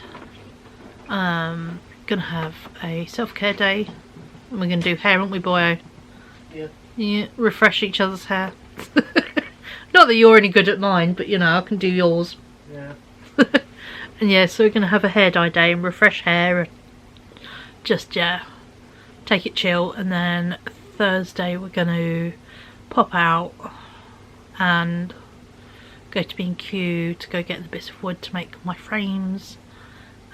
Gonna have a self-care day, and we're going to do hair, aren't we, boyo? Yeah. Yeah, refresh each other's hair. Not that you're any good at mine, but you know, I can do yours. Yeah. And yeah, so we're going to have a hair dye day and refresh hair and just, yeah, take it chill. And then Thursday we're going to pop out and go to B&Q to go get the bits of wood to make my frames,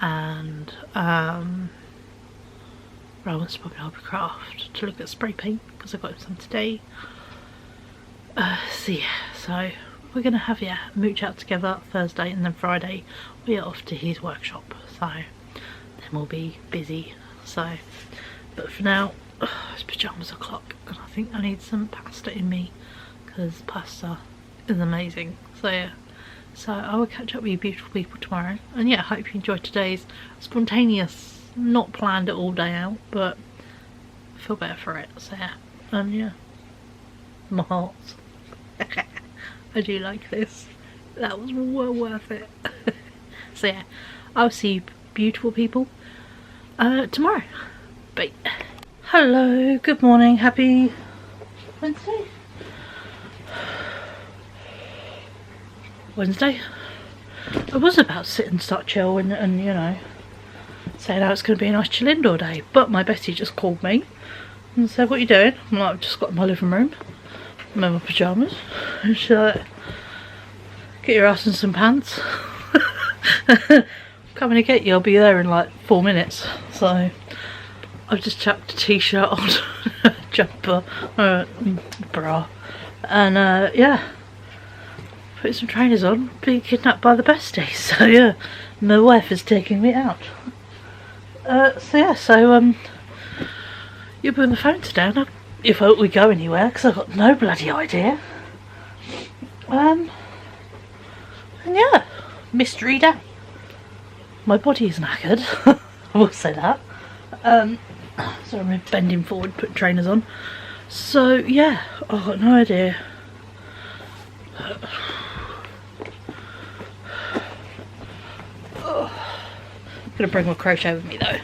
and Rowan's to pop in Hobbycraft to look at spray paint because I got him some today. So yeah, so we're gonna have, yeah, a mooch out together Thursday, and then Friday we are off to his workshop, so then we'll be busy. So but for now, it's pyjamas o'clock and I think I need some pasta in me, because pasta is amazing. So yeah, so I will catch up with you beautiful people tomorrow, and yeah, I hope you enjoyed today's spontaneous, not planned it all day out, but I feel better for it. So yeah, yeah, my heart. I do like this. That was well worth it. So yeah, I'll see you beautiful people tomorrow. Bye. Hello, good morning, happy Wednesday. I was about to sit and start chill and you know, saying how it's going to be a nice chill indoor day, but my bestie just called me and said, what are you doing? I'm like, I've just got in my living room, I'm in my pyjamas, and she's like, get your ass in some pants. Coming to get you, I'll be there in like 4 minutes. So I've just chucked a t-shirt on, jumper, bra, And yeah, put some trainers on, being kidnapped by the bestie. So yeah, my wife is taking me out. You put the phone down if we go anywhere, because I've got no bloody idea. And yeah, mystery day. My body is knackered. I will say that. So I'm bending forward, putting trainers on. So yeah, I've got no idea. I'm gonna bring my crochet with me though.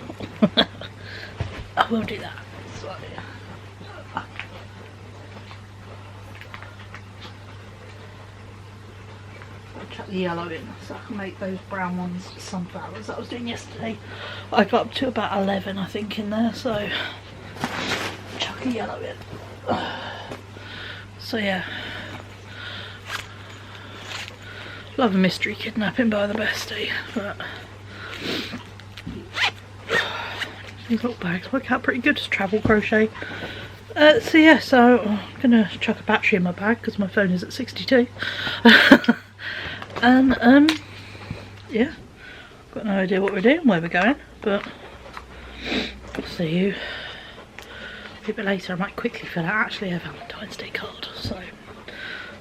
I will do that. So, I'll chuck the yellow in so I can make those brown ones sunflowers that I was doing yesterday. I got up to about 11 I think in there, so chuck a yellow in. So yeah, love a mystery kidnapping by the bestie, but these little bags work out pretty good to travel crochet. So yeah, so I'm gonna chuck a battery in my bag because my phone is at 62. And yeah, got no idea what we're doing, where we're going, but I'll see you a bit later. I might quickly fill out actually a Valentine's Day card, so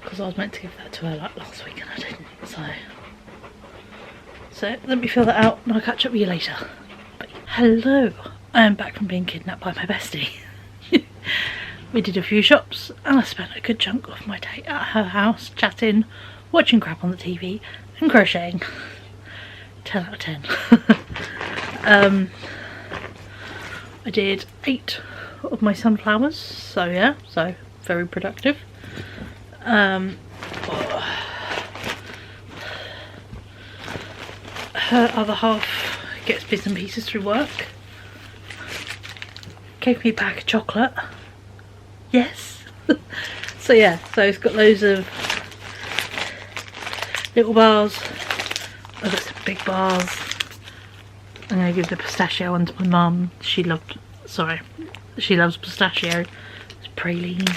because I was meant to give that to her like last week and I didn't, so let me fill that out and I'll catch up with you later. But hello, I am back from being kidnapped by my bestie. We did a few shops and I spent a good chunk of my day at her house chatting, watching crap on the TV and crocheting. 10 out of 10. I did 8 of my sunflowers, so yeah, so very productive. Her other half gets bits and pieces through work. Gave me a bag of chocolate. Yes. So yeah, so it's got loads of little bars. I've got some big bars. I'm going to give the pistachio one to my mum. She loves pistachio. It's praline,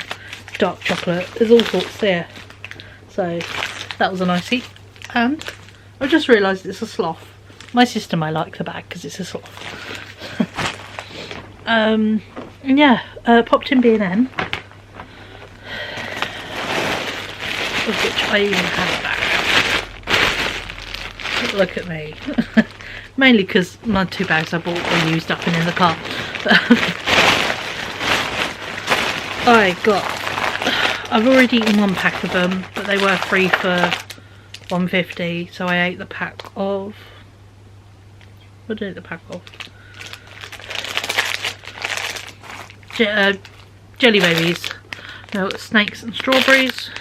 dark chocolate, there's all sorts there. So that was a nicey. And I've just realised it's a sloth. My sister might like the bag because it's a sloth. And yeah, popped in B&M, of which I even have a bag. Look at me. Mainly because my 2 bags I bought were used up and in the car. I've already eaten 1 pack of them, but they were free for $1.50, so I ate the pack of, what did I eat the pack of? Jelly babies. Now snakes and strawberries.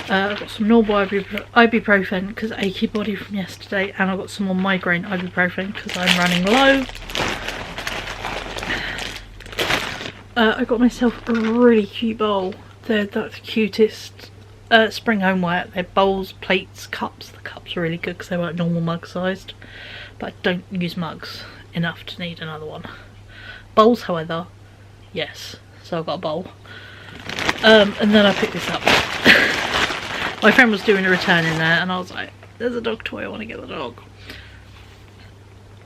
I've got some normal ibuprofen because achy body from yesterday, and I've got some more migraine ibuprofen because I'm running low. I got myself a really cute bowl. They're the cutest spring homeware. They're bowls, plates, cups. The cups are really good because they weren't normal mug sized, but I don't use mugs enough to need another one. Bowls however, yes, so I've got a bowl. And then I picked this up. My friend was doing a return in there and I was like, there's a dog toy, I want to get the dog.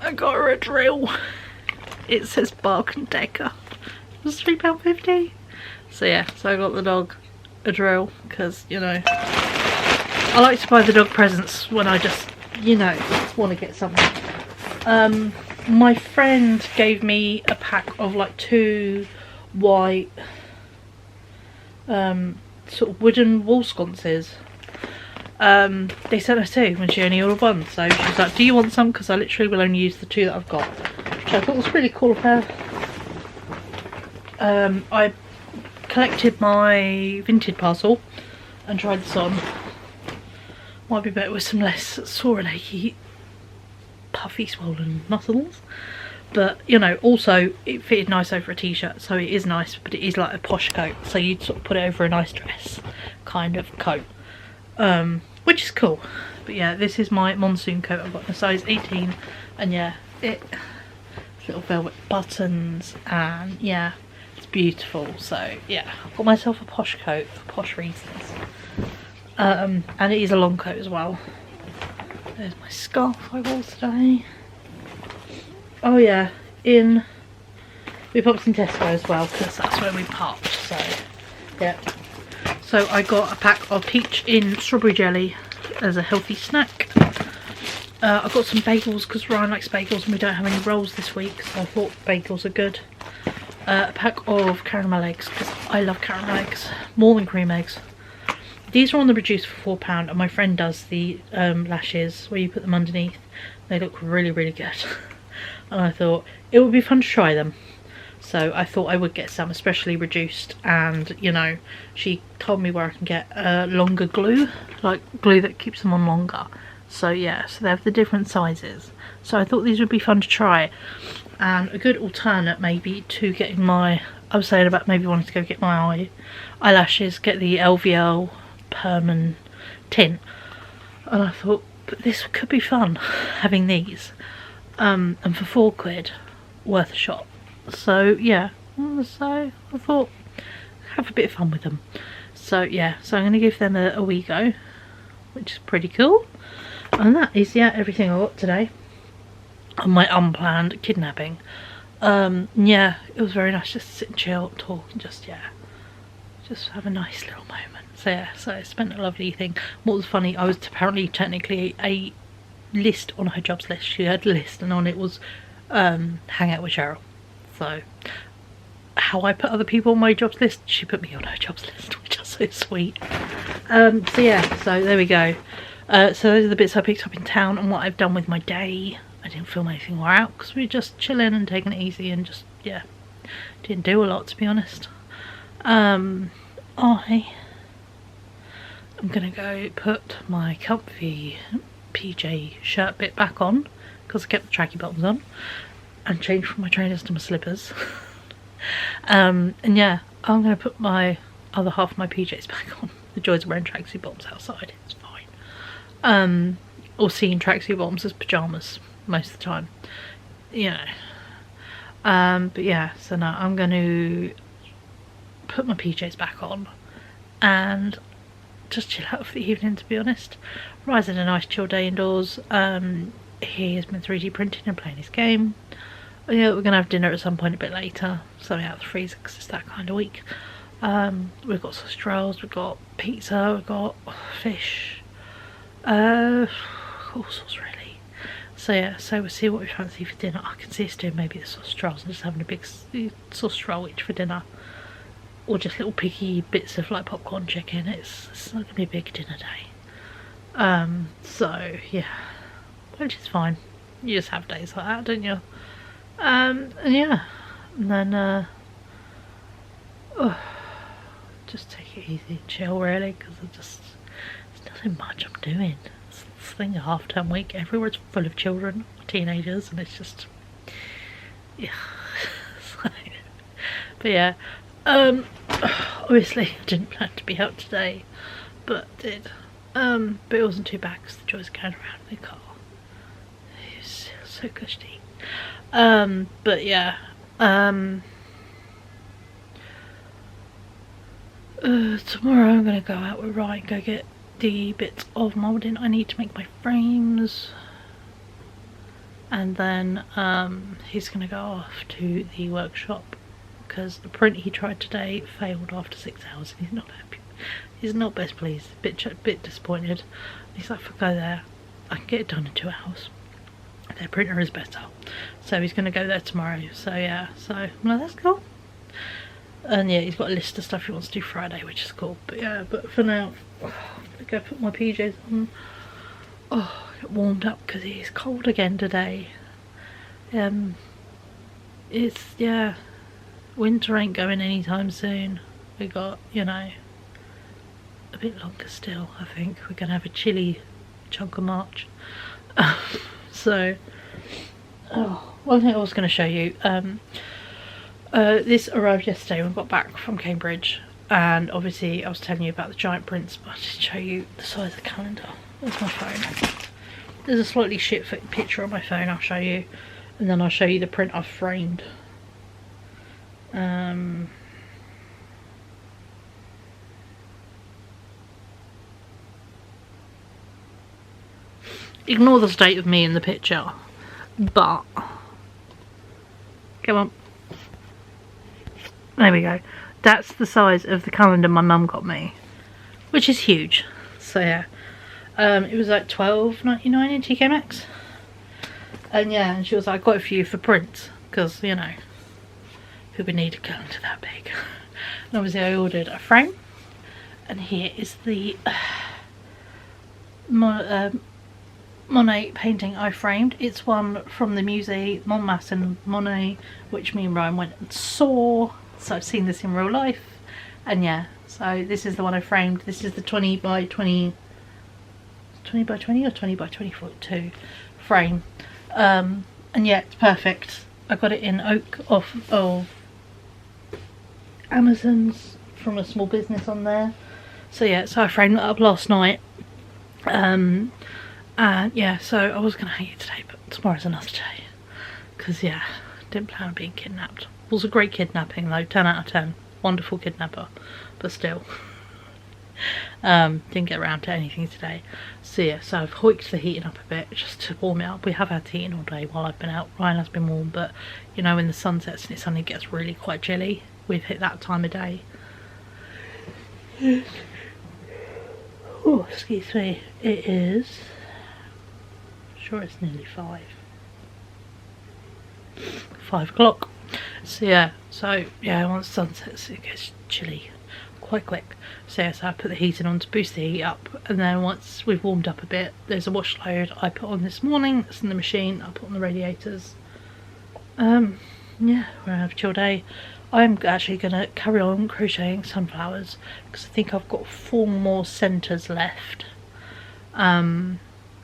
I got her a drill. It says Bark and Decker. It was £3.50. So yeah, so I got the dog a drill because, you know, I like to buy the dog presents when I just, you know, want to get something. My friend gave me a pack of like 2 white sort of wooden wall sconces. They sent her 2 when she only ordered 1, so she was like, do you want some, because I literally will only use the 2 that I've got, which I thought was really cool of her. I collected my Vinted parcel and tried this on. Might be better with some less sore and achy puffy swollen muscles, but you know, also it fitted nice over a t-shirt, so it is nice, but it is like a posh coat, so you'd sort of put it over a nice dress kind of coat, which is cool. But yeah, this is my monsoon coat. I've got in a size 18, and yeah, it little velvet buttons, and yeah, It's beautiful. So yeah, I've got myself a posh coat for posh reasons. And it is a long coat as well. There's my scarf I wore today. Oh yeah, we popped in Tesco as well because that's where we popped. So yeah. So I got a pack of peach in strawberry jelly as a healthy snack. I got some bagels because Ryan likes bagels and we don't have any rolls this week, so I thought bagels are good. A pack of caramel eggs because I love caramel eggs more than cream eggs. These are on the reduce for £4 and my friend does the lashes where you put them underneath. They look really, really good. And I thought it would be fun to try them. So I thought I would get some, especially reduced, and you know, she told me where I can get longer glue, like glue that keeps them on longer. So yeah, so they have the different sizes. So I thought these would be fun to try. And a good alternate maybe to getting my, I was saying about maybe wanting to go get my eyelashes, get the LVL permanent tint. And I thought, but this could be fun, having these. And for £4, worth a shot. So yeah, so I thought have a bit of fun with them. So yeah, so I'm going to give them a wee go, which is pretty cool. And that is everything I got today on my unplanned kidnapping. Yeah, it was very nice just to sit and chill, talk, and just have a nice little moment. So yeah, so I spent a lovely evening. What was funny, I was apparently technically a list on her jobs list. She had a list and on it was hang out with Cheryl. So how I put other people on my jobs list, she put me on her jobs list, which is so sweet. So yeah, so there we go. So those are the bits I picked up in town and what I've done with my day. I didn't film anything more out because we were just chilling and taking it easy and just, yeah, didn't do a lot, to be honest. I'm gonna go put my comfy PJ shirt bit back on because I kept the tracky bottoms on and change from my trainers to my slippers. And yeah, I'm gonna put my other half of my PJs back on. The joys of wearing tracksuit bottoms outside, it's fine. Or seeing tracksuit bottoms as pyjamas most of the time, you know. But yeah, so now I'm going to put my PJs back on and just chill out for the evening, to be honest. Rise in a nice chill day indoors. He has been 3D printing and playing his game. Yeah, we're going to have dinner at some point a bit later, something out of the freezer because it's that kind of week. We've got sausage rolls, we've got pizza, we've got fish, all sorts really. So yeah, so we'll see what we fancy for dinner. I can see us doing maybe the sausage rolls and just having a big sausage roll each for dinner, or just little piggy bits of like popcorn chicken. It's not going to be a big dinner day. So yeah, which is fine. You just have days like that, don't you? And yeah, and then just take it easy and chill really, because there's nothing much I'm doing. It's this thing a half-term week, everywhere's full of children, teenagers, and it's just, yeah. So, but yeah, obviously I didn't plan to be out today, but did. But it wasn't too bad because the joys going around in the car. It was so cushy. But yeah, tomorrow I'm going to go out with Ryan, go get the bits of moulding I need to make my frames, and then he's going to go off to the workshop because the print he tried today failed after 6 hours and he's not happy. He's not best pleased, a bit disappointed. He's like, if I go there I can get it done in 2 hours. Their printer is better, so he's going to go there tomorrow. So yeah, so I'm like, that's cool. And yeah, he's got a list of stuff he wants to do Friday, which is cool. But yeah, but for now, I'm gonna go put my PJs on. Oh, get warmed up because it is cold again today. It's, yeah, winter ain't going anytime soon. We got, you know, a bit longer still. I think we're gonna have a chilly chunk of March. So, one thing I was going to show you, this arrived yesterday when I got back from Cambridge, and obviously I was telling you about the giant prints, but I didn't show you the size of the calendar. There's my phone. There's a slightly shit picture on my phone I'll show you, and then I'll show you the print I've framed. Ignore the state of me in the picture, but come on, there we go. That's the size of the calendar my mum got me, which is huge. So yeah, it was like £12.99 in TK Maxx, and yeah, and she was like, I got it for you for print, because you know, who would need a calendar that big? And obviously I ordered a frame, and here is the Monet painting I framed. It's one from the Musée Montmartre and Monet, which me and Ryan went and saw, so I've seen this in real life. And yeah, so this is the one I framed. This is the 20 by 20 by 20 or 20 by 22 frame, and yeah, it's perfect. I got it in oak off of Amazon's, from a small business on there. So yeah, so I framed that up last night. And yeah, so I was going to hang it today, but tomorrow's another day. Because yeah, didn't plan on being kidnapped. It was a great kidnapping though, 10 out of 10. Wonderful kidnapper. But still. Didn't get around to anything today. So yeah, so I've hoiked the heating up a bit just to warm it up. We have had heating all day while I've been out. Ryan has been warm, but you know, when the sun sets and it suddenly gets really quite chilly, we've hit that time of day. Oh, excuse me. It is, sure it's nearly 5 o'clock. So yeah, once the sun sets it gets chilly quite quick. So yeah, so I put the heating on to boost the heat up, and then once we've warmed up a bit, there's a wash load I put on this morning. It's in the machine. I put on the radiators. Yeah, we're gonna have a chill day. I'm actually gonna carry on crocheting sunflowers because I think I've got 4 more centres left, and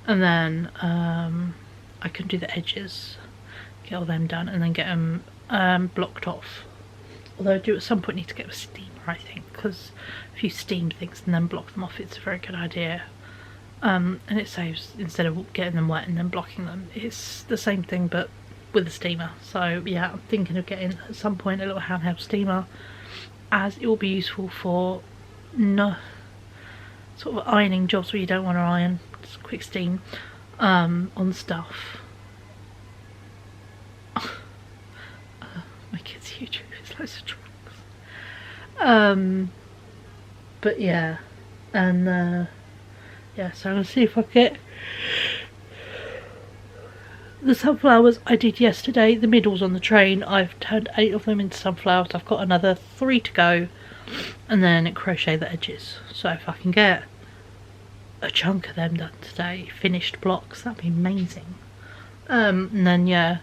then I can do the edges, get all them done, and then get them blocked off. Although I do at some point need to get a steamer, I think, because if you steam things and then block them off, it's a very good idea. And it saves, instead of getting them wet and then blocking them, it's the same thing but with a steamer. So yeah, I'm thinking of getting at some point a little handheld steamer, as it will be useful for sort of ironing jobs where you don't want to iron, just quick steam on stuff. My kid's huge, it's loads of trucks. But yeah, and yeah, so I'm gonna see if I get the sunflowers I did yesterday, the middles on the train. I've turned 8 of them into sunflowers. I've got another 3 to go, and then crochet the edges. So if I can get a chunk of them done today, finished blocks, that'd be amazing. And then yeah,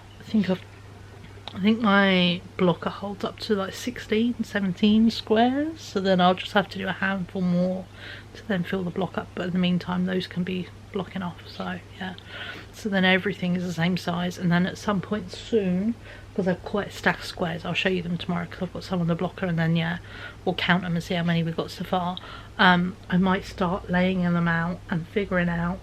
I think my blocker holds up to like 16, 17 squares, so then I'll just have to do a handful more to then fill the block up, but in the meantime those can be blocking off. So yeah, so then everything is the same size, and then at some point soon, because I've quite a stack of squares, I'll show you them tomorrow because I've got some on the blocker, and then yeah, we'll count them and see how many we've got so far. I might start laying them out and figuring out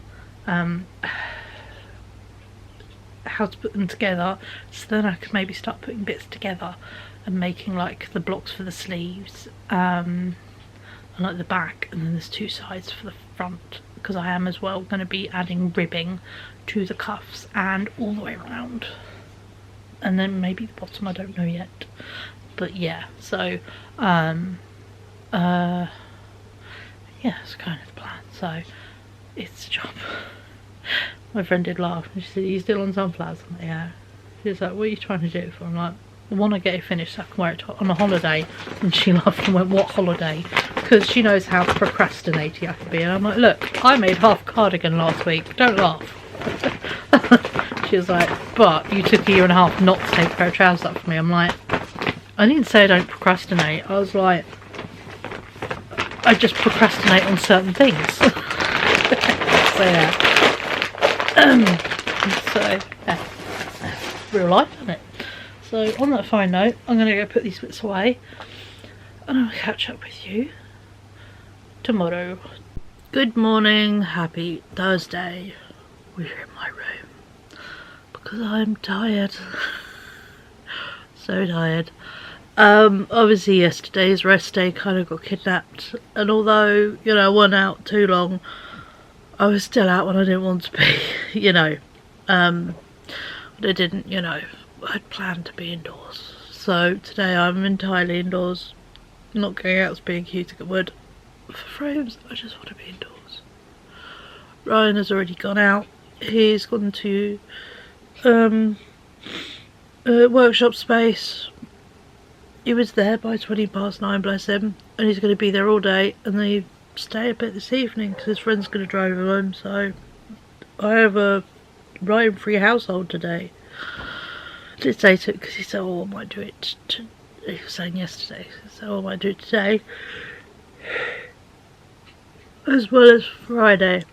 how to put them together, so then I could maybe start putting bits together and making like the blocks for the sleeves, and like the back, and then there's 2 sides for the front, because I am as well going to be adding ribbing to the cuffs and all the way around, and then maybe the bottom, I don't know yet, but yeah, so yeah, it's kind of the plan. So it's a job. My friend did laugh and she said, "Are you still on sunflowers?" I'm like, yeah. She was like, "What are you trying to do it for?" I'm like, "I want to get it finished so I can wear it on a holiday." And she laughed and went, "What holiday?" Because she knows how procrastinating I can be. And I'm like, "Look, I made half a cardigan last week, don't laugh." She was like, "But you took a year and a half not to take a pair of trousers up for me." I'm like, I didn't say I don't procrastinate. I was like, I just procrastinate on certain things. So yeah. So yeah, real life, isn't it? So on that fine note, I'm gonna go put these bits away, and I'll catch up with you tomorrow. Good morning, happy Thursday. We're in my room because I'm tired. So tired. Obviously yesterday's rest day kind of got kidnapped, and although, you know, I wasn't out too long, I was still out when I didn't want to be, you know. But I didn't, you know, I'd planned to be indoors. So today I'm entirely indoors, not going out as being cute as it would. For frames, I just want to be indoors. Ryan has already gone out. He's gone to workshop space. He was there by 9:20, bless him, and he's going to be there all day, and they stay a bit this evening because his friend's going to drive him home. So I have a Ryan-free household today. I did say to it because he said, "Oh, I might do it." He was saying yesterday, so I might do it today, as well as Friday.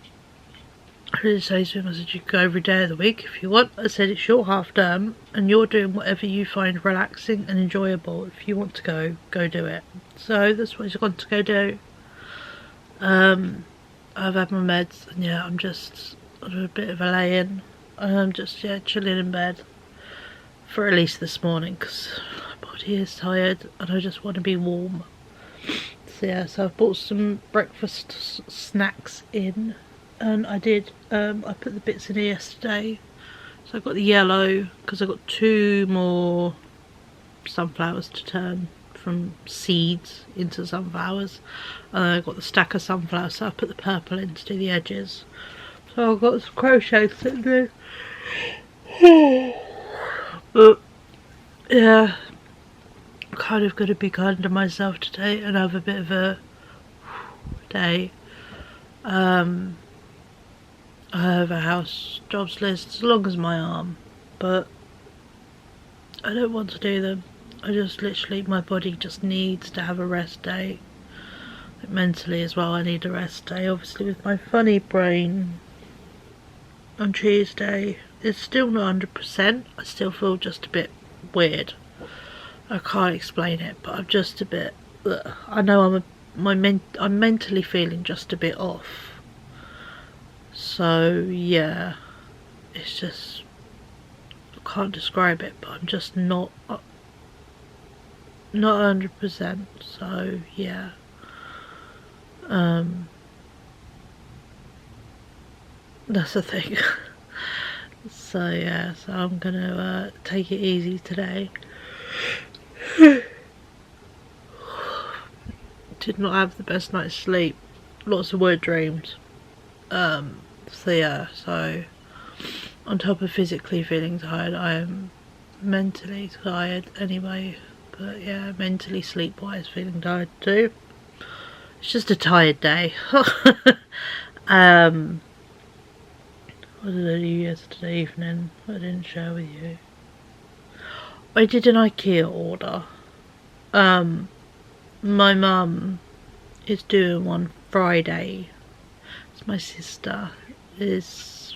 I did say to him, I said, "You can go every day of the week if you want." I said, "It's your half term and you're doing whatever you find relaxing and enjoyable. If you want to go do it." So that's what he's got to go do. I've had my meds, and yeah, I'm just on a bit of a lay-in. I'm just, yeah, chilling in bed for at least this morning because my body is tired and I just want to be warm. So yeah, so I've bought some breakfast snacks in. And I did, I put the bits in here yesterday. So I got the yellow, because I got 2 more sunflowers to turn from seeds into sunflowers. And then I got the stack of sunflowers, so I put the purple in to do the edges. So I've got some crochet sitting there. But, yeah, I'm kind of going to be kind to myself today and have a bit of a day. I have a house jobs list as long as my arm, but I don't want to do them. I just literally, my body just needs to have a rest day. Mentally as well, I need a rest day. Obviously with my funny brain on Tuesday, it's still not 100%. I still feel just a bit weird. I can't explain it, but I'm just a bit, I know I'm mentally feeling just a bit off. So yeah, it's just, I can't describe it, but I'm just not 100%. So yeah, that's the thing. So yeah, so I'm gonna take it easy today. Did not have the best night's sleep. Lots of weird dreams. So yeah, so on top of physically feeling tired, I am mentally tired anyway. But yeah, mentally, sleep-wise, feeling tired too. It's just a tired day. What did I do yesterday evening? I didn't share with you. I did an IKEA order. My mum is doing one Friday. It's my sister is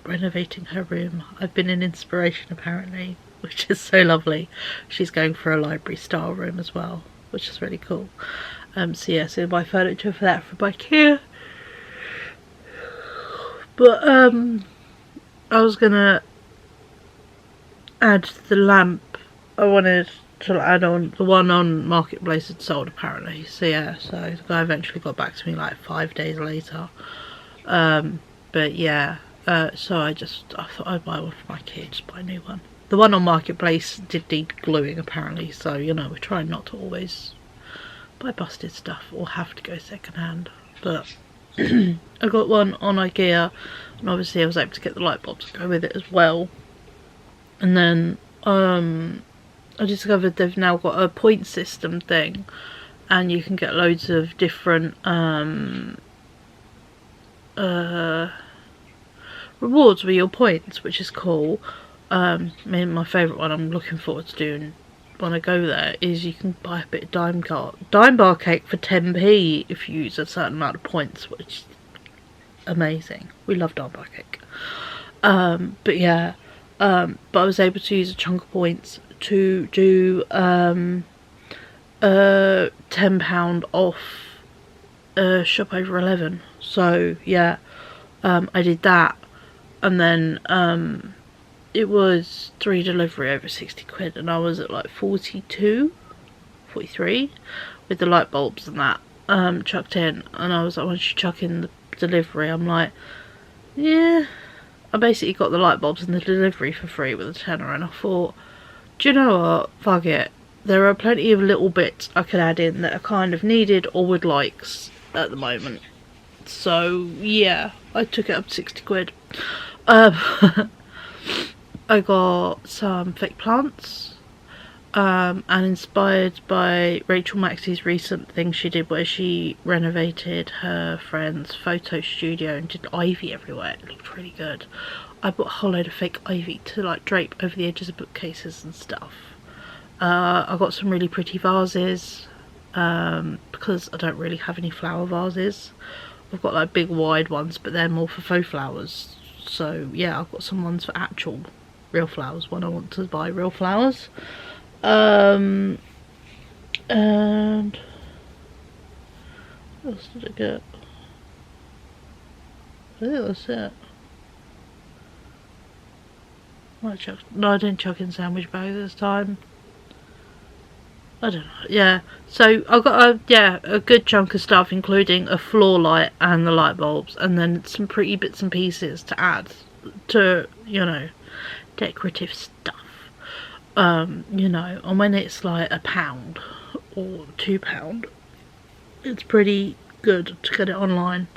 renovating her room. I've been an inspiration apparently, which is so lovely. She's going for a library style room as well, which is really cool. So yeah, so buy furniture for that from IKEA. But I was gonna add the lamp. I wanted to add on the one on Marketplace had sold apparently. So yeah, so the guy eventually got back to me like 5 days later. But yeah, so I thought I'd buy one for my kids, buy a new one. The one on Marketplace did need gluing apparently, so you know, we're trying not to always buy busted stuff or have to go second hand. But I got one on IKEA, and obviously I was able to get the light bulbs to go with it as well. And then I discovered they've now got a point system thing, and you can get loads of different rewards with your points, which is cool. I mean, my favourite one I'm looking forward to doing when I go there is you can buy a bit of dime bar cake for 10p if you use a certain amount of points, which is amazing. We love dime bar cake. But yeah, but I was able to use a chunk of points to do £10 off shop over 11. So yeah, I did that, and then it was 3 delivery over 60 quid, and I was at like 42, 43 with the light bulbs and that chucked in. And I was like, once you chuck in the delivery, I'm like, yeah. I basically got the light bulbs and the delivery for free with a tenner, and I thought, do you know what, fuck it, there are plenty of little bits I could add in that are kind of needed or would likes at the moment. So yeah, I took it up to 60 quid. I got some fake plants, and inspired by Rachel Maxey's recent thing she did where she renovated her friend's photo studio and did ivy everywhere. It looked really good. I bought a whole load of fake ivy to like drape over the edges of bookcases and stuff. I got some really pretty vases, because I don't really have any flower vases. I've got like big wide ones, but they're more for faux flowers. So yeah, I've got some ones for actual real flowers when I want to buy real flowers. And what else did I get? I think that's it. No, I didn't chuck in sandwich bags this time. I don't know. Yeah, so I got a good chunk of stuff, including a floor light and the light bulbs, and then some pretty bits and pieces to add to, you know, decorative stuff. You know, and when it's like £1 or £2, it's pretty good to get it online.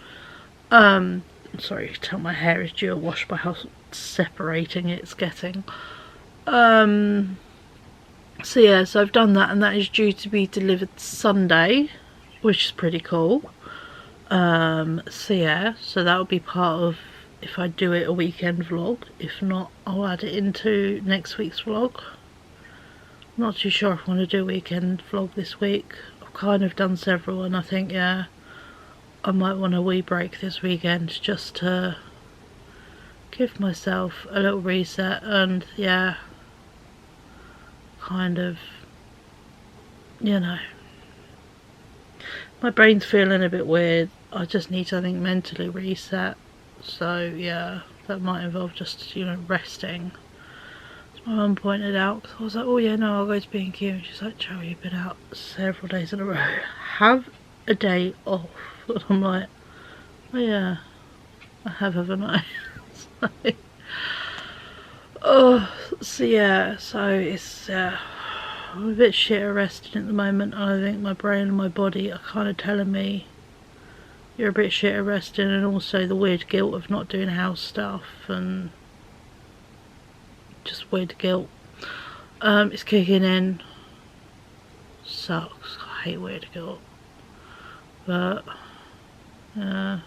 Sorry, you can tell my hair is due a wash by how separating it's getting. So yeah, so I've done that, and that is due to be delivered Sunday, which is pretty cool. So yeah, so that will be part of, if I do it, a weekend vlog. If not, I'll add it into next week's vlog. I'm not too sure if I want to do a weekend vlog this week. I've kind of done several, and I think, yeah, I might want a wee break this weekend just to give myself a little reset, and yeah, kind of, you know, my brain's feeling a bit weird. I just need to, I think, mentally reset. So yeah, that might involve just, you know, resting. As my mum pointed out, because I was like, oh yeah, no, I'll go to B&Q, and she's like, Joe, you've been out several days in a row, have a day off. And I'm like, oh yeah, I have, haven't I? So, oh, so yeah, so it's I'm a bit shit at resting at the moment. I think my brain and my body are kind of telling me you're a bit shit at resting, and also the weird guilt of not doing house stuff and just weird guilt. It's kicking in. Sucks. I hate weird guilt. But I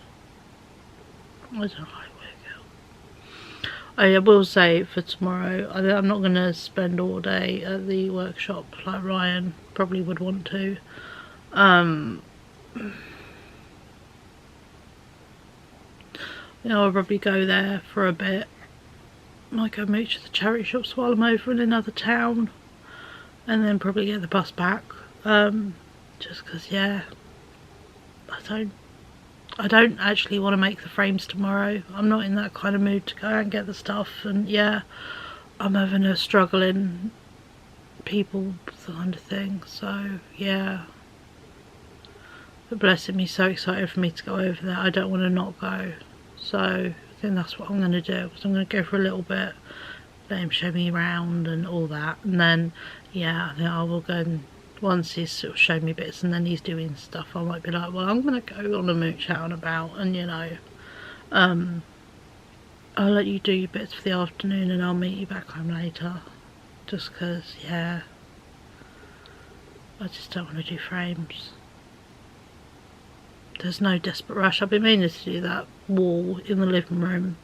don't like weird guilt. I will say for tomorrow, I'm not going to spend all day at the workshop like Ryan probably would want to. You know, I'll probably go there for a bit. Might go mooch at the charity shops while I'm over in another town, and then probably get the bus back. Just because, yeah, I don't actually want to make the frames tomorrow. I'm not in that kind of mood to go out and get the stuff, and yeah, I'm having a struggling people kind of thing. So yeah, but blessing me, so excited for me to go over there. I don't want to not go. So I think that's what I'm going to do, because I'm going to go for a little bit, let him show me around and all that, and then yeah, I think I will go, and once he's sort of shown me bits and then he's doing stuff, I might be like, well, I'm going to go on a mooch out and about, and you know, I'll let you do your bits for the afternoon and I'll meet you back home later, just because, yeah, I just don't want to do frames. There's no desperate rush. I've been meaning to do that wall in the living room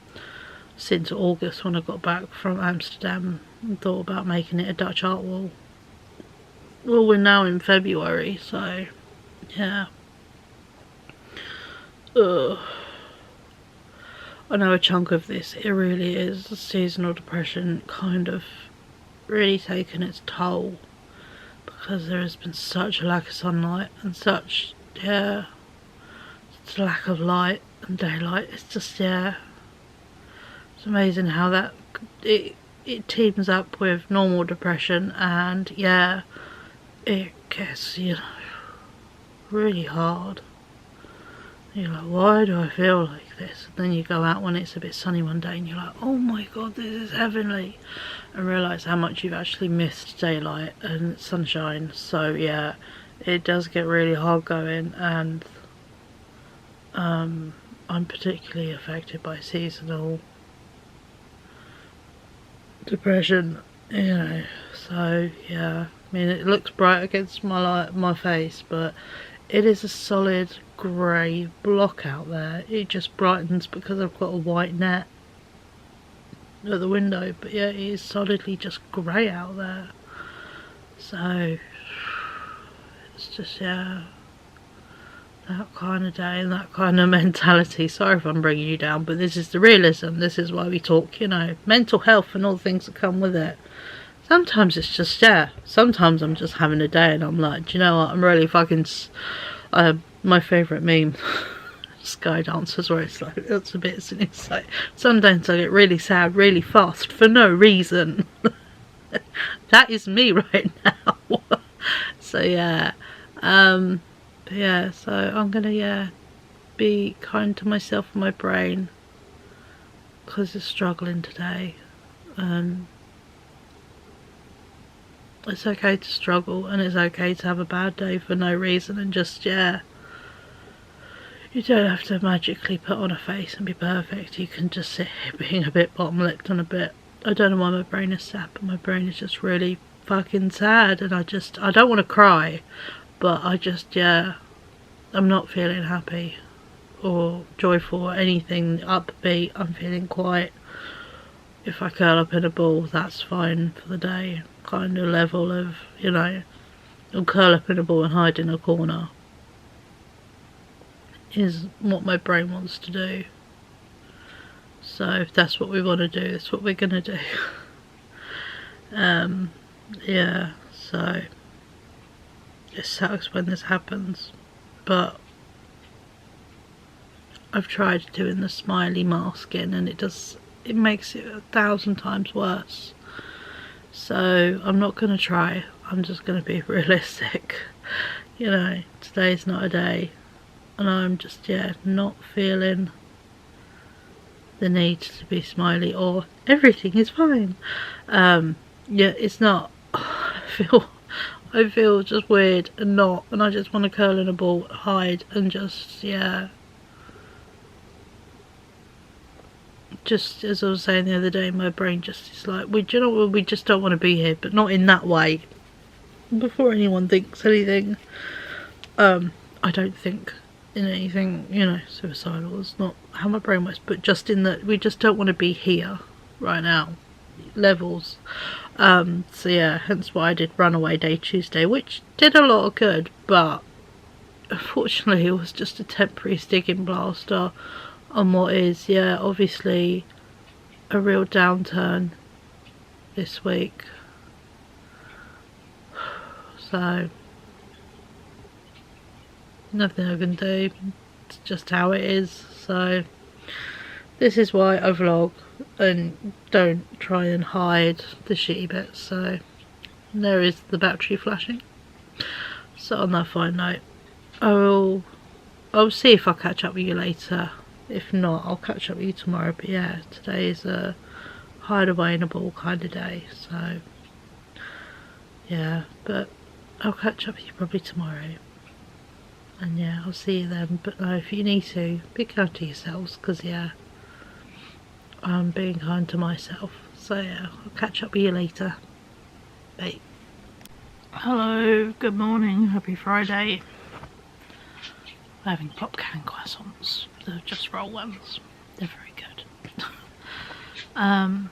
since August when I got back from Amsterdam and thought about making it a Dutch art wall. Well, we're now in February, so yeah. Ugh. I know a chunk of this, it really is seasonal depression kind of really taken its toll, because there has been such a lack of sunlight and such, yeah, such a lack of light and daylight. It's just, yeah, it's amazing how that it it teams up with normal depression, and yeah, it gets, you know, really hard. You're like, why do I feel like this? And then you go out when it's a bit sunny one day and you're like, oh my god, this is heavenly, and realise how much you've actually missed daylight and sunshine. So yeah, it does get really hard going, and I'm particularly affected by seasonal depression, you know. So yeah, I mean, it looks bright against my face, but it is a solid grey block out there. It just brightens because I've got a white net at the window, but yeah, it is solidly just grey out there. So it's just, yeah, that kind of day and that kind of mentality. Sorry if I'm bringing you down, but this is the realism. This is why we talk, you know, mental health and all the things that come with it. Sometimes it's just, yeah, sometimes I'm just having a day and I'm like, do you know what, I'm really fucking, my favourite meme, Sky Dancers, where it's like, it's a bit, it's like, sometimes I get really sad really fast for no reason. That is me right now. So yeah, yeah, so I'm gonna, yeah, be kind to myself and my brain, because it's struggling today. It's okay to struggle, and it's okay to have a bad day for no reason, and just, yeah, you don't have to magically put on a face and be perfect. You can just sit here being a bit bottom-lipped and a bit, I don't know why my brain is sad, but my brain is just really fucking sad, and I don't want to cry, but I just, yeah, I'm not feeling happy or joyful or anything upbeat. I'm feeling quite, if I curl up in a ball, that's fine for the day kind of level of, you know, I'll curl up in a ball and hide in a corner is what my brain wants to do. So if that's what we want to do, that's what we're gonna do. Yeah, so it sucks when this happens, but I've tried doing the smiley masking and it makes it 1,000 times worse. So I'm not going to try, I'm just going to be realistic. You know, today's not a day, and I'm just, yeah, not feeling the need to be smiley, or everything is fine. Yeah, it's not. I feel just weird and not, and I just want to curl in a ball, hide, and just, yeah. Just as I was saying the other day, my brain just is like, do you know what, we just don't want to be here, but not in that way. Before anyone thinks anything, I don't think in anything, you know, suicidal. It's not how my brain works, but just in that we just don't want to be here right now levels. So yeah, hence why I did Runaway Day Tuesday, which did a lot of good, but unfortunately it was just a temporary sticking plaster on what is, yeah, obviously a real downturn this week. So nothing I can do, it's just how it is. So this is why I vlog and don't try and hide the shitty bits. So there is the battery flashing. So on that fine note, I'll see if I'll catch up with you later. If not, I'll catch up with you tomorrow. But yeah, today is a hide away in a ball kind of day. So yeah, but I'll catch up with you probably tomorrow. And yeah, I'll see you then. But no, if you need to, be kind to yourselves, because yeah, I'm being kind to myself. So yeah, I'll catch up with you later. Bye. Hello, good morning, happy Friday. We're having popcorn croissants. They're just roll ones. They're very good. My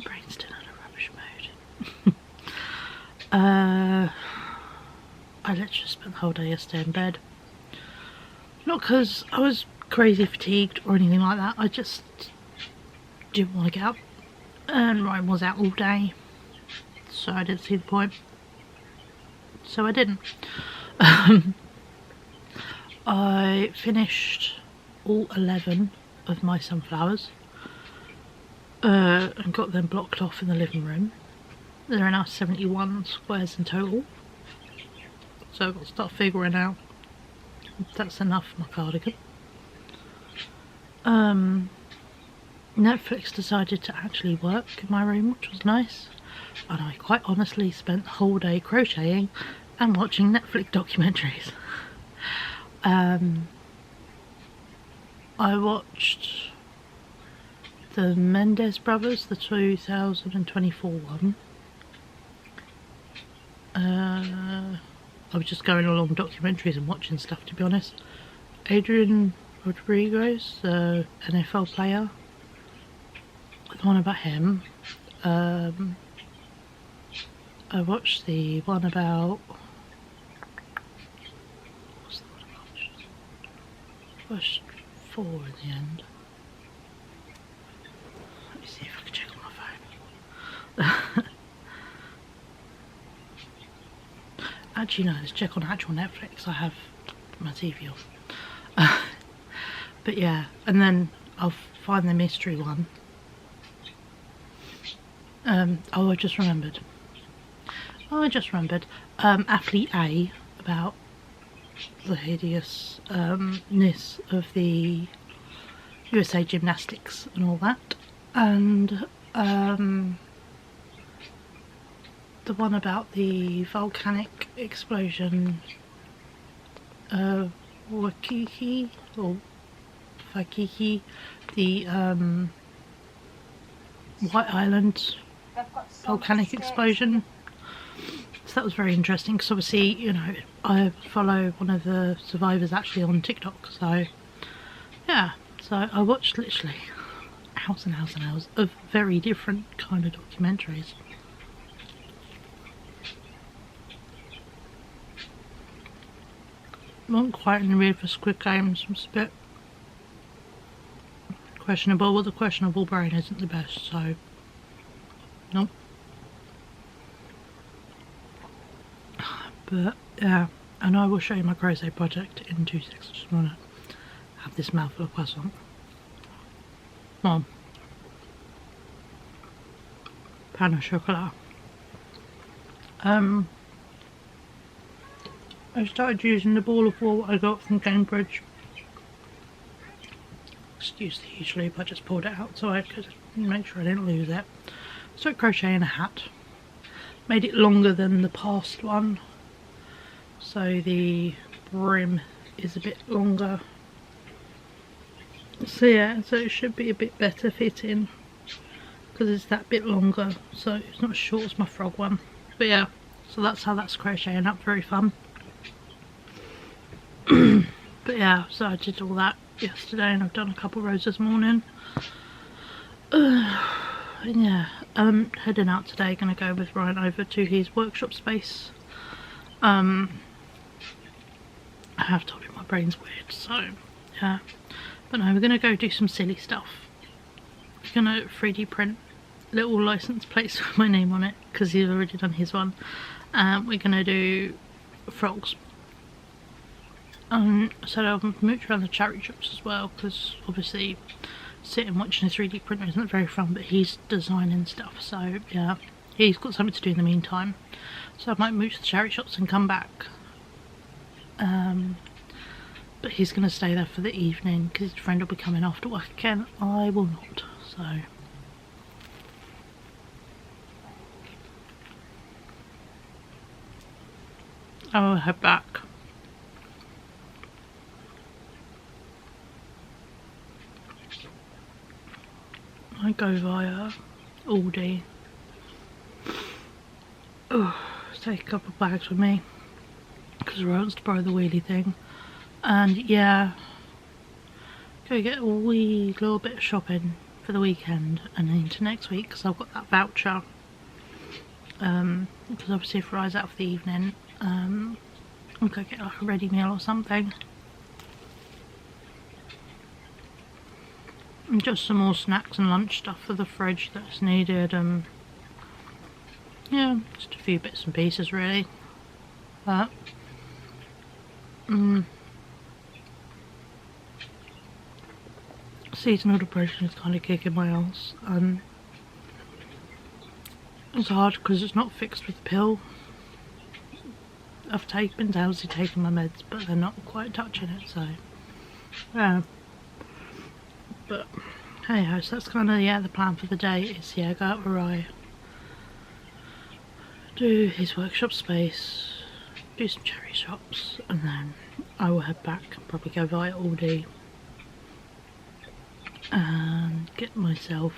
brain's still in a rubbish mood. I literally spent the whole day yesterday in bed. Not because I was crazy fatigued or anything like that. I just didn't want to get up. And Ryan was out all day, so I didn't see the point. So I didn't. I finished all 11 of my sunflowers. and got them blocked off in the living room. There are now 71 squares in total, so I've got to start figuring out if that's enough for my cardigan. Netflix decided to actually work in my room, which was nice, and I quite honestly spent the whole day crocheting and watching Netflix documentaries. I watched the Mendes Brothers, the 2024 one. I was just going along documentaries and watching stuff, to be honest. Adrian Rodriguez, the NFL player, the one about him. I watched the one about... what's the one I watched? I watched 4 in the end. Let me see if I can check on my phone. Actually no, let's check on actual Netflix. I have my TV on. But yeah, and then I'll find the mystery one. Oh, I just remembered. Athlete A, about the hideousness of the USA gymnastics and all that, and the one about the volcanic explosion, Waikiki, or Waikiki, the White Island volcanic explosion. So that was very interesting, because obviously, you know, I follow one of the survivors actually on TikTok, so yeah, so I watched literally hours and hours and hours of very different kind of documentaries. I wasn't quite in the mood for Squid Games. It was a bit questionable. Well, the questionable brain isn't the best, so nope. But yeah, and I will show you my crochet project in 2 seconds. I just want to have this mouthful of croissant. Mom, pan au chocolat. I started using the ball of wool I got from Cambridge. Excuse the huge loop, I just pulled it out so I could make sure I didn't lose it. So crocheting a hat. Made it longer than the past one, so the brim is a bit longer. So yeah, so it should be a bit better fitting because it's that bit longer, so it's not as short as my frog one. But yeah, so that's how that's crocheting up, very fun. But yeah, so I did all that yesterday and I've done a couple rows this morning. And yeah, heading out today, gonna go with Ryan over to his workshop space. I have told him my brain's weird, so yeah. But no, we're gonna go do some silly stuff. We're gonna 3D print little license plates with my name on it, because he's already done his one. We're gonna do frogs. So I'll mooch around the charity shops as well, because obviously sitting watching a 3D printer isn't very fun, but he's designing stuff, so yeah, he's got something to do in the meantime. So I might mooch the charity shops and come back. But he's going to stay there for the evening because his friend will be coming after work again. I will not, so I will head back. I go via Aldi. Take a couple of bags with me because I wants to borrow the wheelie thing, and yeah, go get a wee little bit of shopping for the weekend and into next week because I've got that voucher. Because obviously if Ryan's out for the evening, I'll go get like a ready meal or something. And just some more snacks and lunch stuff for the fridge that's needed. Yeah, just a few bits and pieces really. But seasonal depression is kind of kicking my ass. It's hard because it's not fixed with the pill. I've been obviously taking my meds, but they're not quite touching it, so yeah. But hey ho, so that's kind of the plan for the day is go out with Rye, do his workshop space, do some cherry shops, and then I will head back and probably go via Aldi and get myself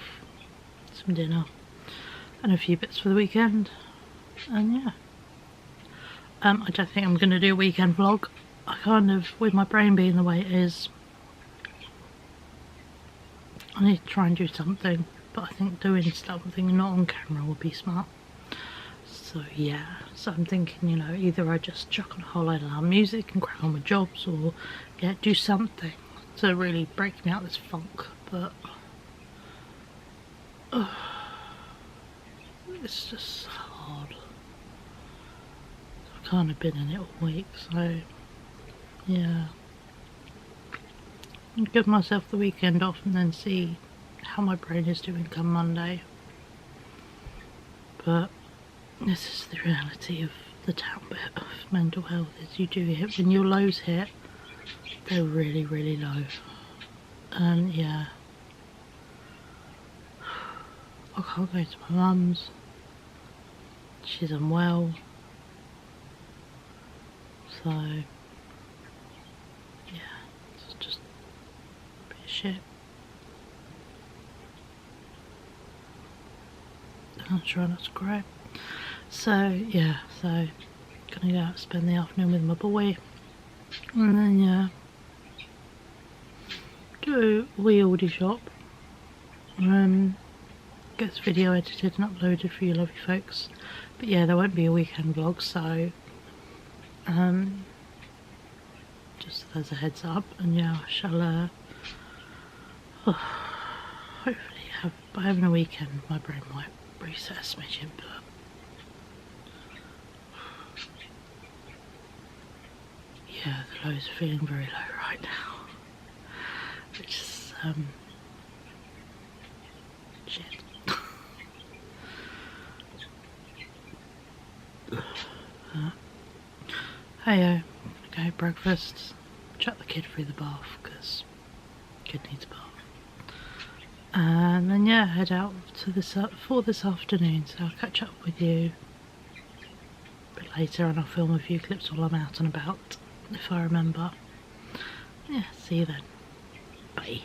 some dinner and a few bits for the weekend. And yeah, I don't think I'm going to do a weekend vlog. I kind of, with my brain being the way it is, I need to try and do something, but I think doing something not on camera would be smart. So yeah, so I'm thinking, you know, either I just chuck on a whole load of loud music and crack on with jobs, or do something to really break me out this funk. But it's just hard. I've kind of been in it all week, so yeah. I'll give myself the weekend off and then see how my brain is doing come Monday. But this is the reality of the town bit of mental health, is you do hit, when your lows hit, they're really, really low. And yeah, I can't go to my mum's, she's unwell, so yeah, it's just a bit of shit. I'm trying not to cry. So yeah, so gonna go out, spend the afternoon with my boy, and then yeah, do a wee Aldi shop, get this video edited and uploaded for you lovely folks. But yeah, there won't be a weekend vlog, so just as a heads up. And yeah, I shall hopefully by having a weekend my brain might reset a smidgen, but yeah, the lows are feeling very low right now, which is shit. Heyo, okay, breakfast, chuck the kid through the bath because kid needs a bath, and then yeah, head out to for this afternoon. So I'll catch up with you a bit later and I'll film a few clips while I'm out and about, if I remember. Yeah, see you then. Bye.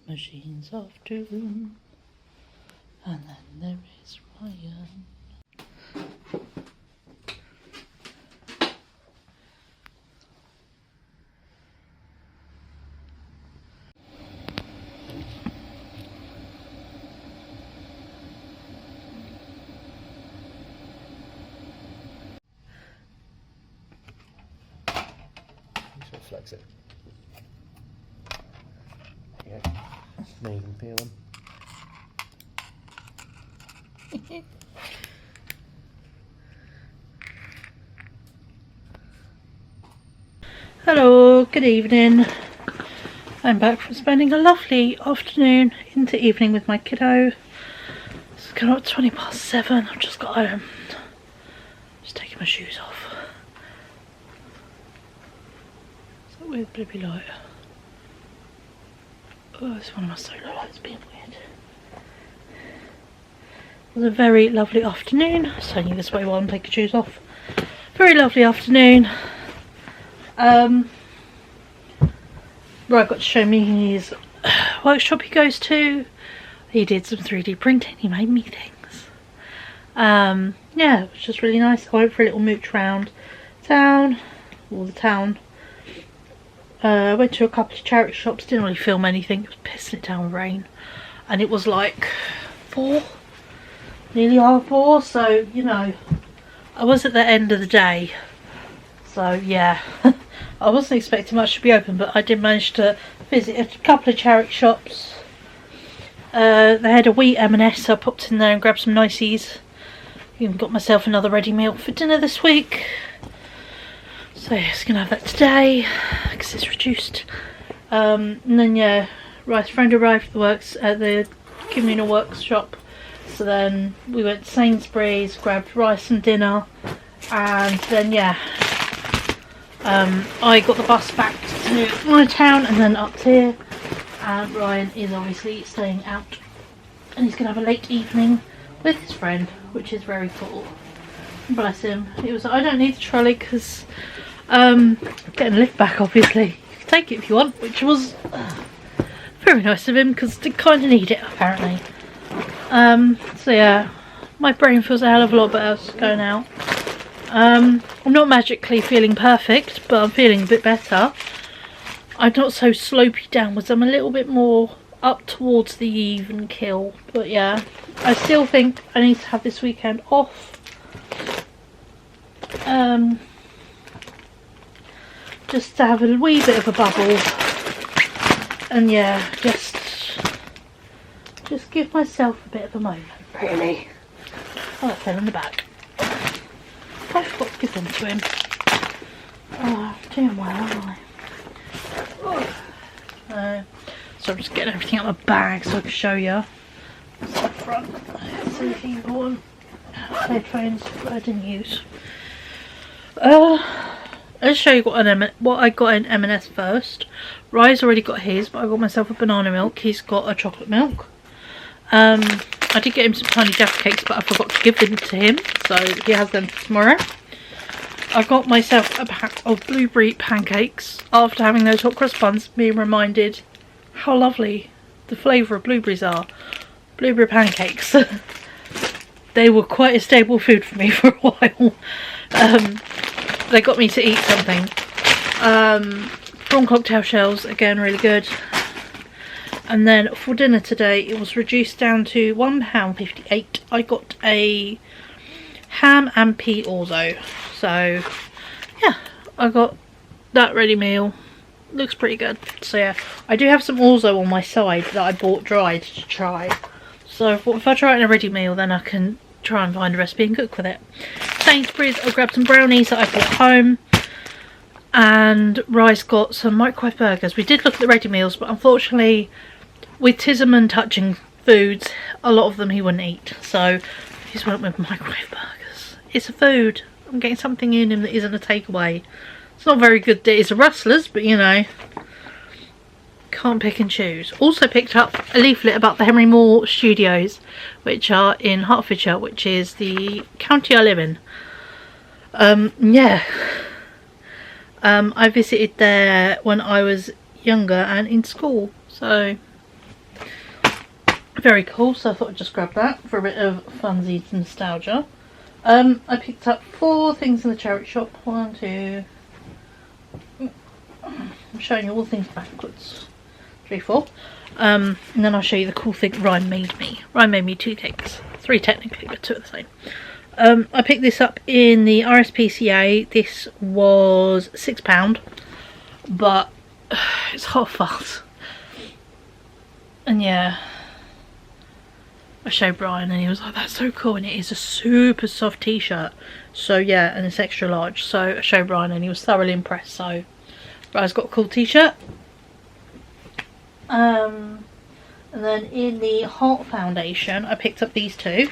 The machine's off too, and then there is Ryan. Flex it. There you go. Now you can feel them. Hello, good evening. I'm back from spending a lovely afternoon into evening with my kiddo. It's coming up 7:20. I've just got home. Just taking my shoes off. Weird bloopy light. Oh, this one of my solar lights being weird. It was a very lovely afternoon. I'm turning this way while I'm taking shoes off. Very lovely afternoon. Right, got to show me his workshop he goes to. He did some 3D printing. He made me things. Yeah, it was just really nice. I went for a little mooch round town, the town. Went to a couple of charity shops, didn't really film anything, it was pissing it down with rain, and it was like 4, nearly half 4, so you know, I was at the end of the day, so yeah. I wasn't expecting much to be open, but I did manage to visit a couple of charity shops. They had a wheat M&S, so I popped in there and grabbed some niceys. Even got myself another ready meal for dinner this week. So yeah, just gonna have that today because it's reduced. And then yeah, Rice friend arrived at the works at the communal workshop So then we went to Sainsbury's, grabbed rice and dinner, and then yeah, I got the bus back to my town and then up here, and Ryan is obviously staying out and he's going to have a late evening with his friend, which is very cool. Bless him. He was like, I don't need the trolley because getting a lift back, obviously. You can take it if you want, which was very nice of him because they kind of need it apparently. So yeah, my brain feels a hell of a lot better going out. I'm not magically feeling perfect, but I'm feeling a bit better. I'm not so slopey downwards, I'm a little bit more up towards the even keel. But yeah, I still think I need to have this weekend off. Just to have a wee bit of a bubble. And yeah, just give myself a bit of a moment, really. Oh, that fell in the back. I forgot to give them to him. Oh, I'm doing well, aren't I? Oh. So I'm just getting everything out of my bag so I can show you. What's up front? It's anything important. Headphones that I didn't use. I'll show you what I got in M&S first. Rye's already got his, but I got myself a banana milk. He's got a chocolate milk. I did get him some tiny Jaffa cakes, but I forgot to give them to him, so he has them for tomorrow. I got myself a pack of blueberry pancakes after having those hot cross buns, being reminded how lovely the flavour of blueberries are. Blueberry pancakes. They were quite a staple food for me for a while. They got me to eat something. Prawn cocktail shells, again really good. And then for dinner today it was reduced down to £1.58. I got a ham and pea orzo. So yeah, I got that ready meal. Looks pretty good. So yeah, I do have some orzo on my side that I bought dried to try. So if I try it in a ready meal, then I can try and find a recipe and cook with it. Sainsbury's, I grabbed some brownies that I brought home. And Rice got some microwave burgers. We did look at the ready meals, but unfortunately with Tisman touching foods, a lot of them he wouldn't eat. So he just went with microwave burgers. It's a food. I'm getting something in him that isn't a takeaway. It's not very good that it's a Rustlers, but you know, can't pick and choose. Also picked up a leaflet about the Henry Moore Studios, which are in Hertfordshire, which is the county I live in. Yeah. I visited there when I was younger and in school, so very cool. So I thought I'd just grab that for a bit of funsies and nostalgia. I picked up 4 things in the charity shop. 1, 2. I'm showing you all the things backwards. 3, 4. And then I'll show you the cool thing Ryan made me. Ryan made me 2 cakes. 3 technically, but 2 are the same. I picked this up in the RSPCA. This was £6, but it's hot fuzz. And yeah, I showed Brian and he was like, that's so cool, and it is a super soft t-shirt. So yeah, and it's extra large. So I showed Brian and he was thoroughly impressed. So Brian's got a cool t-shirt. And then in the Heart Foundation I picked up these 2.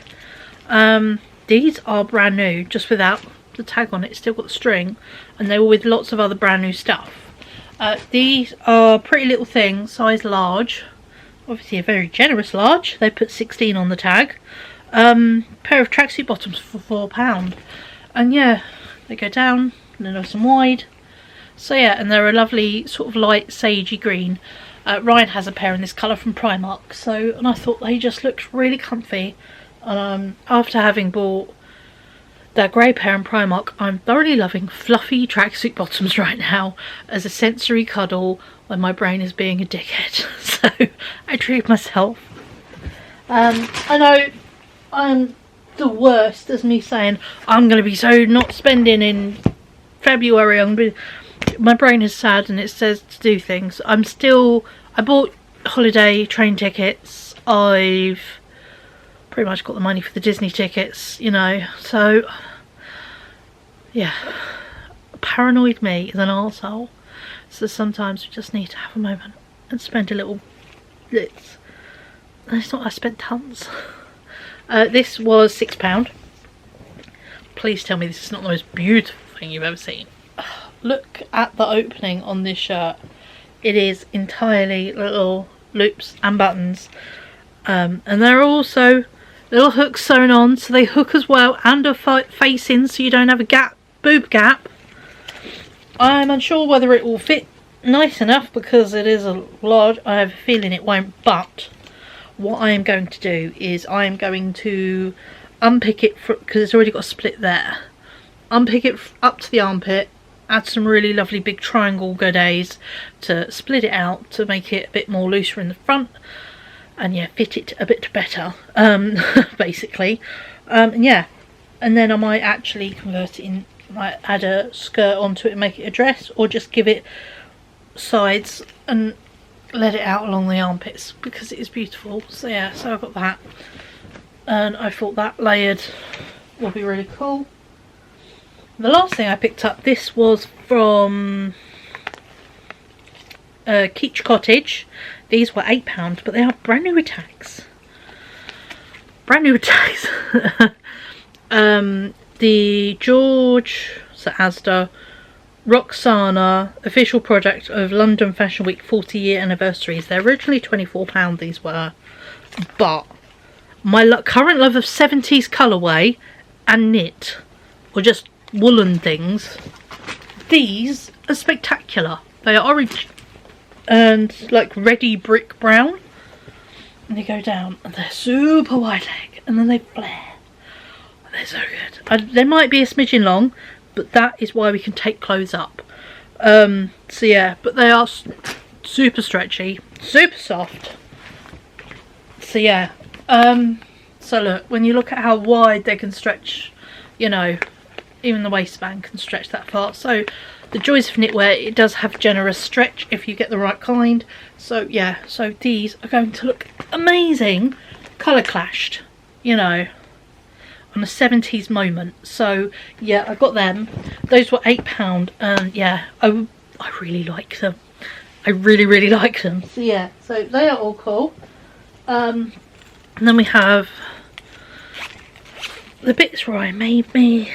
These are brand new, just without the tag on it. Still got the string, and they were with lots of other brand new stuff. These are Pretty Little Thing, size large. Obviously a very generous large. They put 16 on the tag. Pair of tracksuit bottoms for £4. And yeah, they go down and they're nice and wide. So yeah, and they're a lovely sort of light sagey green. Ryan has a pair in this colour from Primark. So, and I thought they just looked really comfy. After having bought that grey pair in Primark, I'm thoroughly loving fluffy tracksuit bottoms right now as a sensory cuddle when my brain is being a dickhead. So I treat myself. I know I'm the worst as me saying I'm going to be so not spending in February. My brain is sad and it says to do things. I bought holiday train tickets. I've pretty much got the money for the Disney tickets, you know, so yeah, paranoid me is an arsehole. So sometimes we just need to have a moment and spend a little bit. And it's not I spent tons. This was £6. Please tell me this is not the most beautiful thing you've ever seen. Look at the opening on this shirt. It is entirely little loops and buttons. And there are also little hooks sewn on, so they hook as well and are facing, so you don't have a gap, boob gap. I'm unsure whether it will fit nice enough because it is a large. I have a feeling it won't, but what I am going to do is I am going to unpick it because it's already got a split there. Unpick it up to the armpit, add some really lovely big triangle godets to split it out to make it a bit more looser in the front, and yeah, fit it a bit better, basically. Yeah, and then I might actually convert it in, might add a skirt onto it and make it a dress, or just give it sides and let it out along the armpits because it is beautiful. So yeah, so I've got that, and I thought that layered will be really cool. The last thing I picked up, this was from Keach Cottage. These were £8, but they are brand new with tags. Brand new with tags. The George, so Asda, Roxana official project of London Fashion Week 40-year anniversaries. They're originally £24, these were, but my current love of 70s colourway and knit, or just woolen things, these are spectacular. They are orange and like reddy brick brown, and they go down and they're super wide leg, and then they flare. They're so good. They might be a smidgen long, but that is why we can take clothes up. So yeah, but they are super stretchy, super soft. So yeah, so look, when you look at how wide they can stretch, you know, even the waistband can stretch that far. So the joys of knitwear, it does have generous stretch if you get the right kind. So yeah, so these are going to look amazing colour clashed, you know, on a 70s moment. So yeah, I got them. Those were £8, and yeah, I really like them. I really like them. So yeah, so they are all cool. And then we have the bits where I made me.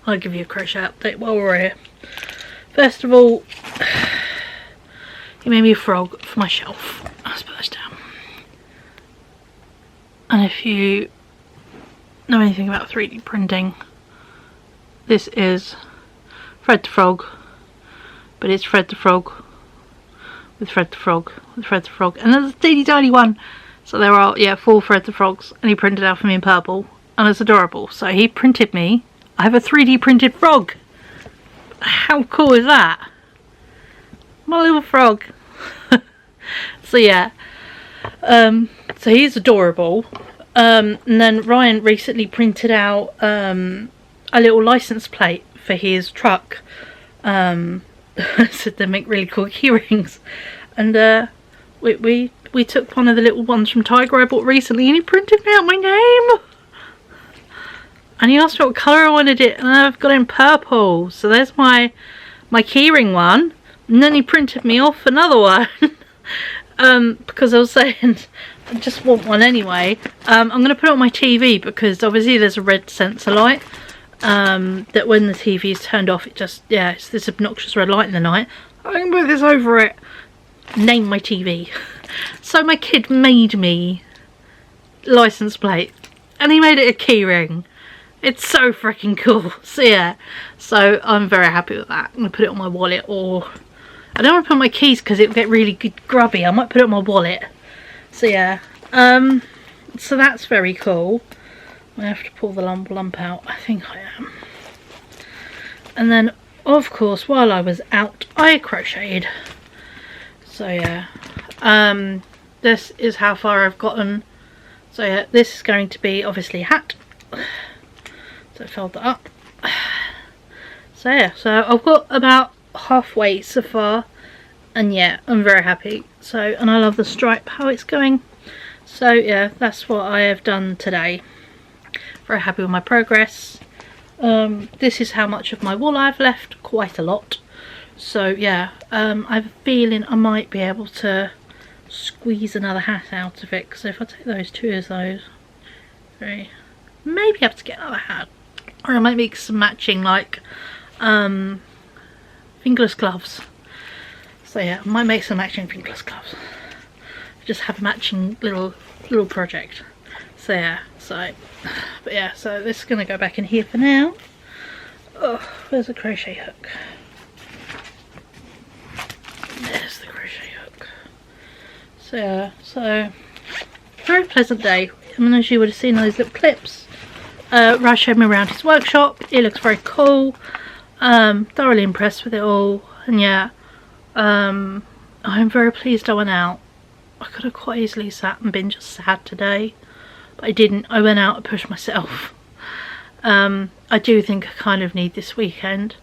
I'll give you a crochet update while we're here. First of all, he made me a frog for my shelf. Let's put this down. And if you know anything about 3D printing, this is Fred the Frog, but it's Fred the Frog with Fred the Frog with Fred the Frog, and there's a teeny tiny one. So there are, yeah, 4 Fred the Frogs, and he printed out for me in purple, and it's adorable. So he printed me, I have a 3D printed frog. How cool is that? My little frog. So yeah, so he's adorable. And then Ryan recently printed out a little license plate for his truck. So they make really cool keyrings, and we took one of the little ones from Tiger I bought recently, and he printed me out my name. And he asked me what colour I wanted it, and I've got it in purple. So there's my keyring one. And then he printed me off another one. Because I was saying, I just want one anyway. I'm going to put it on my TV because obviously there's a red sensor light. That when the TV is turned off, it just, yeah, it's this obnoxious red light in the night. I can put this over it. Name my TV. So my kid made me license plate. And he made it a keyring. It's so freaking cool. So yeah, so I'm very happy with that. I'm going to put it on my wallet, or I don't want to put on my keys because it will get really grubby. I might put it on my wallet. So yeah, so that's very cool. I have to pull the lump out. I think I am. And then, of course, while I was out, I crocheted. So yeah, this is how far I've gotten. So yeah, this is going to be obviously a hat. So fold that up. So yeah, so I've got about halfway so far, and yeah, I'm very happy. So, and I love the stripe, how it's going. So yeah, that's what I have done today. Very happy with my progress. This is how much of my wool I've left, quite a lot. So yeah, I have a feeling I might be able to squeeze another hat out of it, because if I take those two of those, Maybe have to get another hat, or I might make some matching like fingerless gloves. So yeah, I might make some matching fingerless gloves. Just have a matching little project. So yeah, but yeah, so this is gonna go back in here for now. Oh, where's the crochet hook? There's the crochet hook. So yeah, so very pleasant day. I mean, as you would have seen those little clips. Raj showed me around his workshop. It looks very cool. Thoroughly impressed with it all, and yeah, I'm very pleased I went out. I could have quite easily sat and been just sad today, but I didn't. I went out and pushed myself. I do think I kind of need this weekend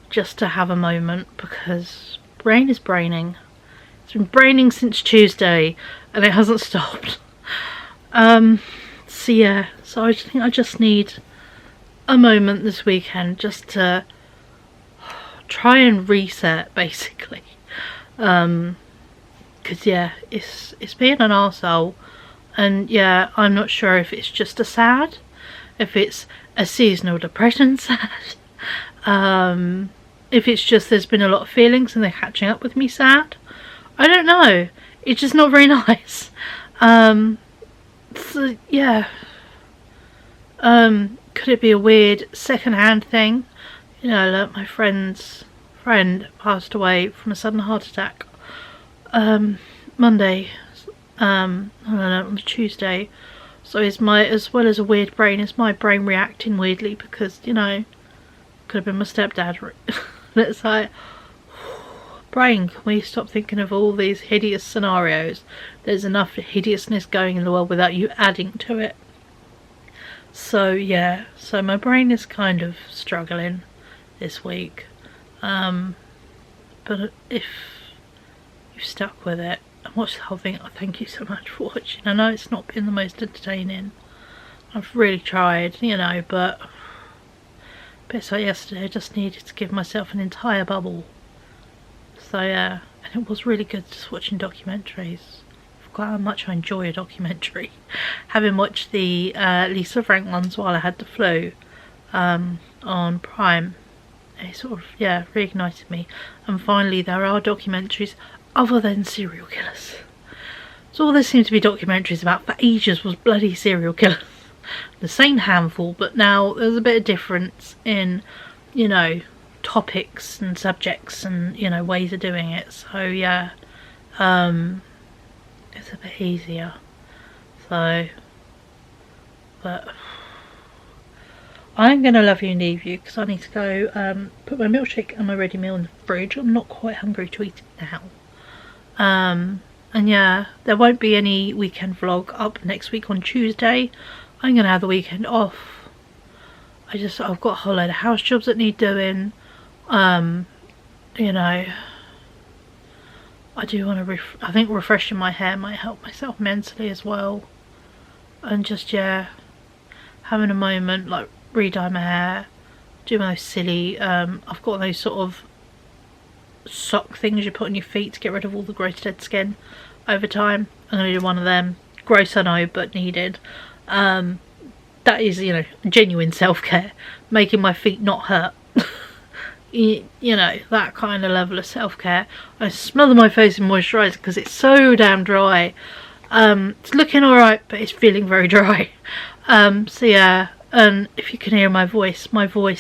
just to have a moment, because brain is braining. It's been braining since Tuesday and it hasn't stopped. So yeah, so I think I just need a moment this weekend just to try and reset, basically. Because yeah, it's being an arsehole, and yeah, I'm not sure if it's just a sad, if it's a seasonal depression sad, if it's just there's been a lot of feelings and they're catching up with me sad. I don't know, it's just not very nice. So yeah, could it be a weird second-hand thing? You know, like my friend's friend passed away from a sudden heart attack Monday, I don't know, on Tuesday. So is as well as a weird brain, is my brain reacting weirdly, because, you know, could have been my stepdad. It's like, brain, can we stop thinking of all these hideous scenarios? There's enough hideousness going in the world without you adding to it. So yeah, so my brain is kind of struggling this week. But if you've stuck with it and watched the whole thing, thank you so much for watching. I know it's not been the most entertaining. I've really tried, you know, but bits like yesterday, I just needed to give myself an entire bubble. So yeah, and it was really good just watching documentaries. I forgot how much I enjoy a documentary. Having watched the Lisa Frank ones while I had the flu on Prime, it sort of, yeah, reignited me. And finally there are documentaries other than serial killers. So all there seemed to be documentaries about for ages was bloody serial killers. The same handful, but now there's a bit of difference in, you know, topics and subjects and, you know, ways of doing it. So yeah, it's a bit easier. So, but I'm gonna love you and leave you, because I need to go put my milkshake and my ready meal in the fridge. I'm not quite hungry to eat it now. And yeah, there won't be any weekend vlog up next week on Tuesday. I'm gonna have the weekend off. I've got a whole load of house jobs that need doing. You know, I do want to I think refreshing my hair might help myself mentally as well. And just, yeah, having a moment, like re-dye my hair, do those silly, I've got those sort of sock things you put on your feet to get rid of all the gross dead skin over time. I'm going to do one of them. Gross, I know, but needed. That is, you know, genuine self-care, making my feet not hurt. You know, that kind of level of self-care. I smother my face in moisturiser because it's so damn dry. It's looking alright, but it's feeling very dry. So yeah, and if you can hear my voice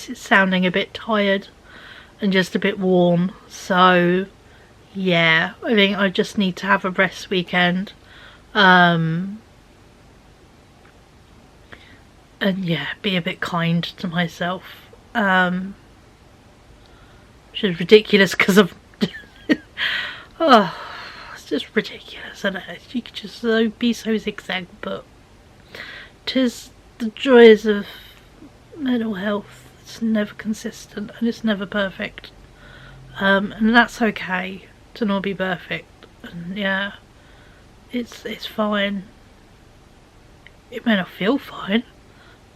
is sounding a bit tired and just a bit warm. So yeah, I think I just need to have a rest weekend. And yeah, be a bit kind to myself. Which is ridiculous because of oh, it's just ridiculous, isn't it? You could just be so zigzag, but 'tis the joys of mental health. It's never consistent and it's never perfect, and that's okay to not be perfect. And yeah, it's fine. It may not feel fine,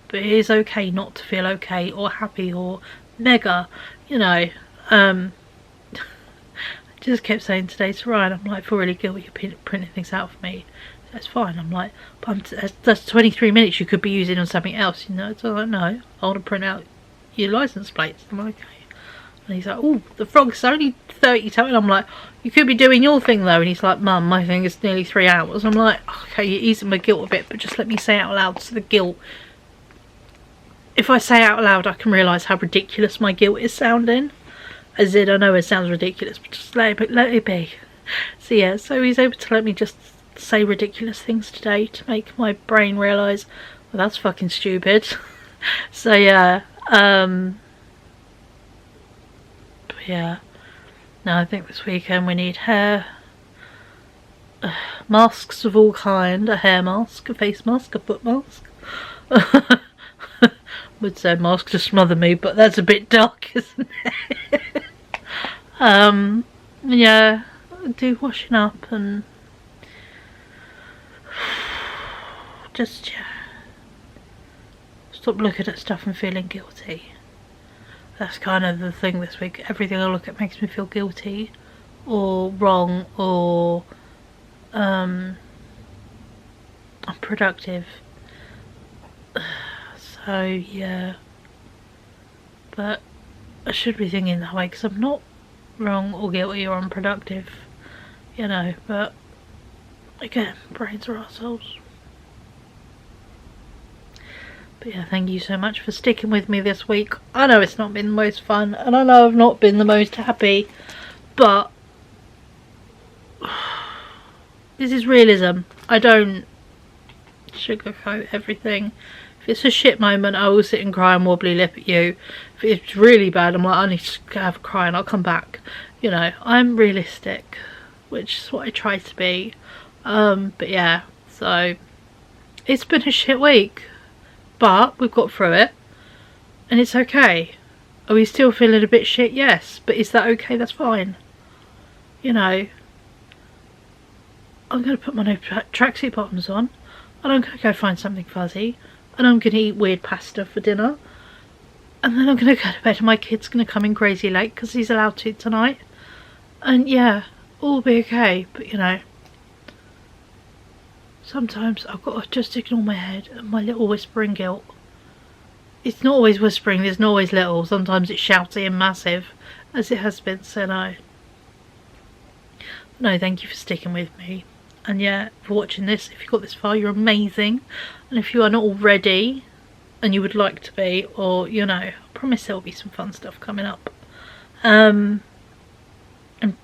but it is okay not to feel okay or happy or mega, you know. I just kept saying today to Ryan, I'm like, I feel really guilty you're printing things out for me. that's fine. I'm like, but that's 23 minutes you could be using on something else, you know. So I'm like, no, I want to print out your license plates. I'm like, okay. And he's like, oh, the frog's only 30 something. I'm like, you could be doing your thing though. And he's like, Mum, my thing is nearly 3 hours. I'm like, okay, you're easing my guilt a bit, but just let me say it out loud. So the guilt, if I say it out loud, I can realise how ridiculous my guilt is sounding. As in, I know it sounds ridiculous, but just let it be. So yeah, so he's able to let me just say ridiculous things today to make my brain realise, well, that's fucking stupid. So yeah, but yeah, no, I think this weekend we need hair, masks of all kind, a hair mask, a face mask, a foot mask. Would say mask to smother me, but that's a bit dark, isn't it? Yeah, do washing up and just, yeah, stop looking at stuff and feeling guilty. That's kind of the thing this week. Everything I look at makes me feel guilty or wrong or unproductive. So yeah, but I should be thinking that way because I'm not wrong or guilty or unproductive, you know, but again, brains are assholes. But yeah, thank you so much for sticking with me this week. I know it's not been the most fun, and I know I've not been the most happy, but this is realism. I don't sugarcoat everything. If it's a shit moment, I will sit and cry and wobbly lip at you. If it's really bad, I'm like, I need to have a cry and I'll come back. You know, I'm realistic, which is what I try to be. But yeah, so it's been a shit week, but we've got through it and it's okay. Are we still feeling a bit shit? Yes, but is that okay? That's fine. You know, I'm going to put my new tracksuit bottoms on and I'm going to go find something fuzzy. And I'm going to eat weird pasta for dinner. And then I'm going to go to bed and my kid's going to come in crazy late because he's allowed to tonight. And yeah, all will be okay. But you know, sometimes I've got to just ignore my head and my little whispering guilt. It's not always whispering, there's not always little. Sometimes it's shouty and massive, as it has been, so no. No, thank you for sticking with me. And yeah, for watching this, if you got this far, you're amazing. And if you are not already, and you would like to be, or, you know, I promise there'll be some fun stuff coming up. I'm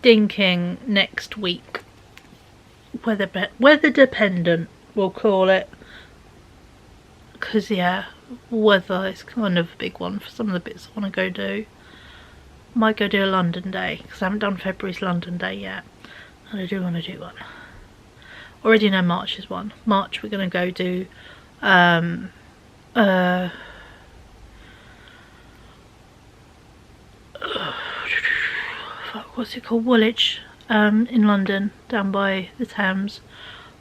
thinking next week, weather dependent, we'll call it. Because, yeah, weather is kind of a big one for some of the bits I want to go do. Might go do a London day, because I haven't done February's London day yet. And I do want to do one. Already know March is one. March we're going to go do what's it called, Woolwich, in London, down by the Thames,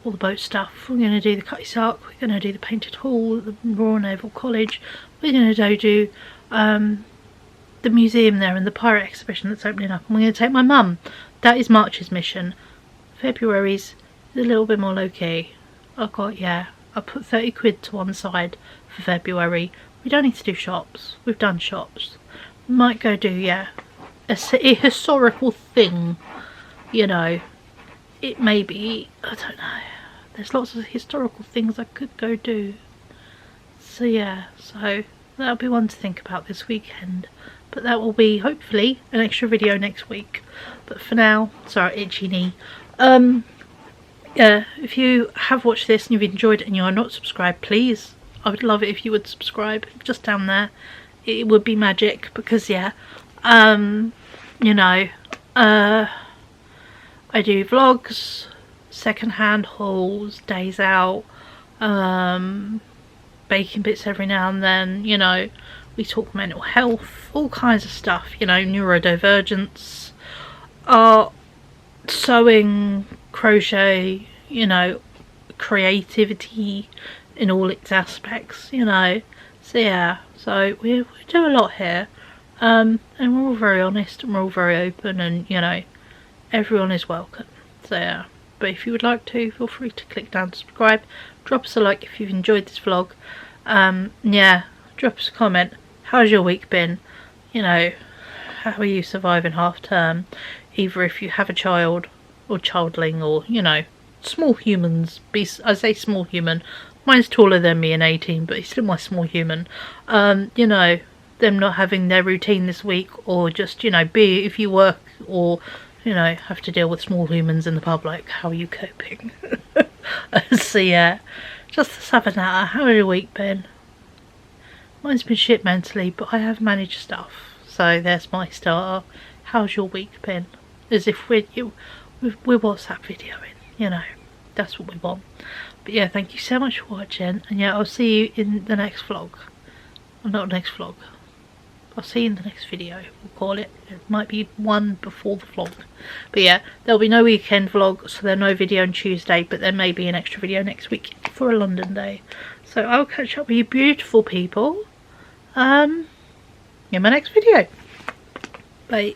all the boat stuff. We're going to do the Cutty Sark, we're going to do the Painted Hall at the Royal Naval College, we're going to go do the museum there and the pirate exhibition that's opening up, and we're going to take my mum. That is March's mission. February's a little bit more low-key. I put 30 quid to one side for February. We don't need to do shops. We've done shops. We might go do, yeah, a historical thing. You know, it may be, I don't know. There's lots of historical things I could go do. So yeah, so that'll be one to think about this weekend. But that will be, hopefully, an extra video next week. But for now, sorry, itchy knee. Yeah, if you have watched this and you've enjoyed it and you are not subscribed, please, I would love it if you would subscribe, just down there. It would be magic, because yeah, you know, I do vlogs, second-hand hauls, days out, baking bits every now and then, you know, we talk mental health, all kinds of stuff, you know, neurodivergence, art, sewing, crochet, you know, creativity in all its aspects, you know. So yeah, so we do a lot here, and we're all very honest and we're all very open, and you know, everyone is welcome. So yeah, but if you would like to, feel free to click down to subscribe. Drop us a like if you've enjoyed this vlog. Yeah, drop us a comment. How's your week been? You know, how are you surviving half term? Either if you have a child or childling, or, you know, small humans. I say small human. Mine's taller than me and 18, but he's still my small human. You know, them not having their routine this week, or just, you know, if you work or, you know, have to deal with small humans in the public, how are you coping? So yeah, just to have an hour. How has your week been? Mine's been shit mentally, but I have managed stuff. So there's my starter. How's your week been? As if we're WhatsApp videoing, you know, that's what we want. But yeah, thank you so much for watching, and yeah, I'll see you in the next vlog. Well, not next vlog. I'll see you in the next video, we'll call it. It might be one before the vlog. But yeah, there'll be no weekend vlog, so there's no video on Tuesday, but there may be an extra video next week for a London day. So I'll catch up with you beautiful people in my next video. Bye.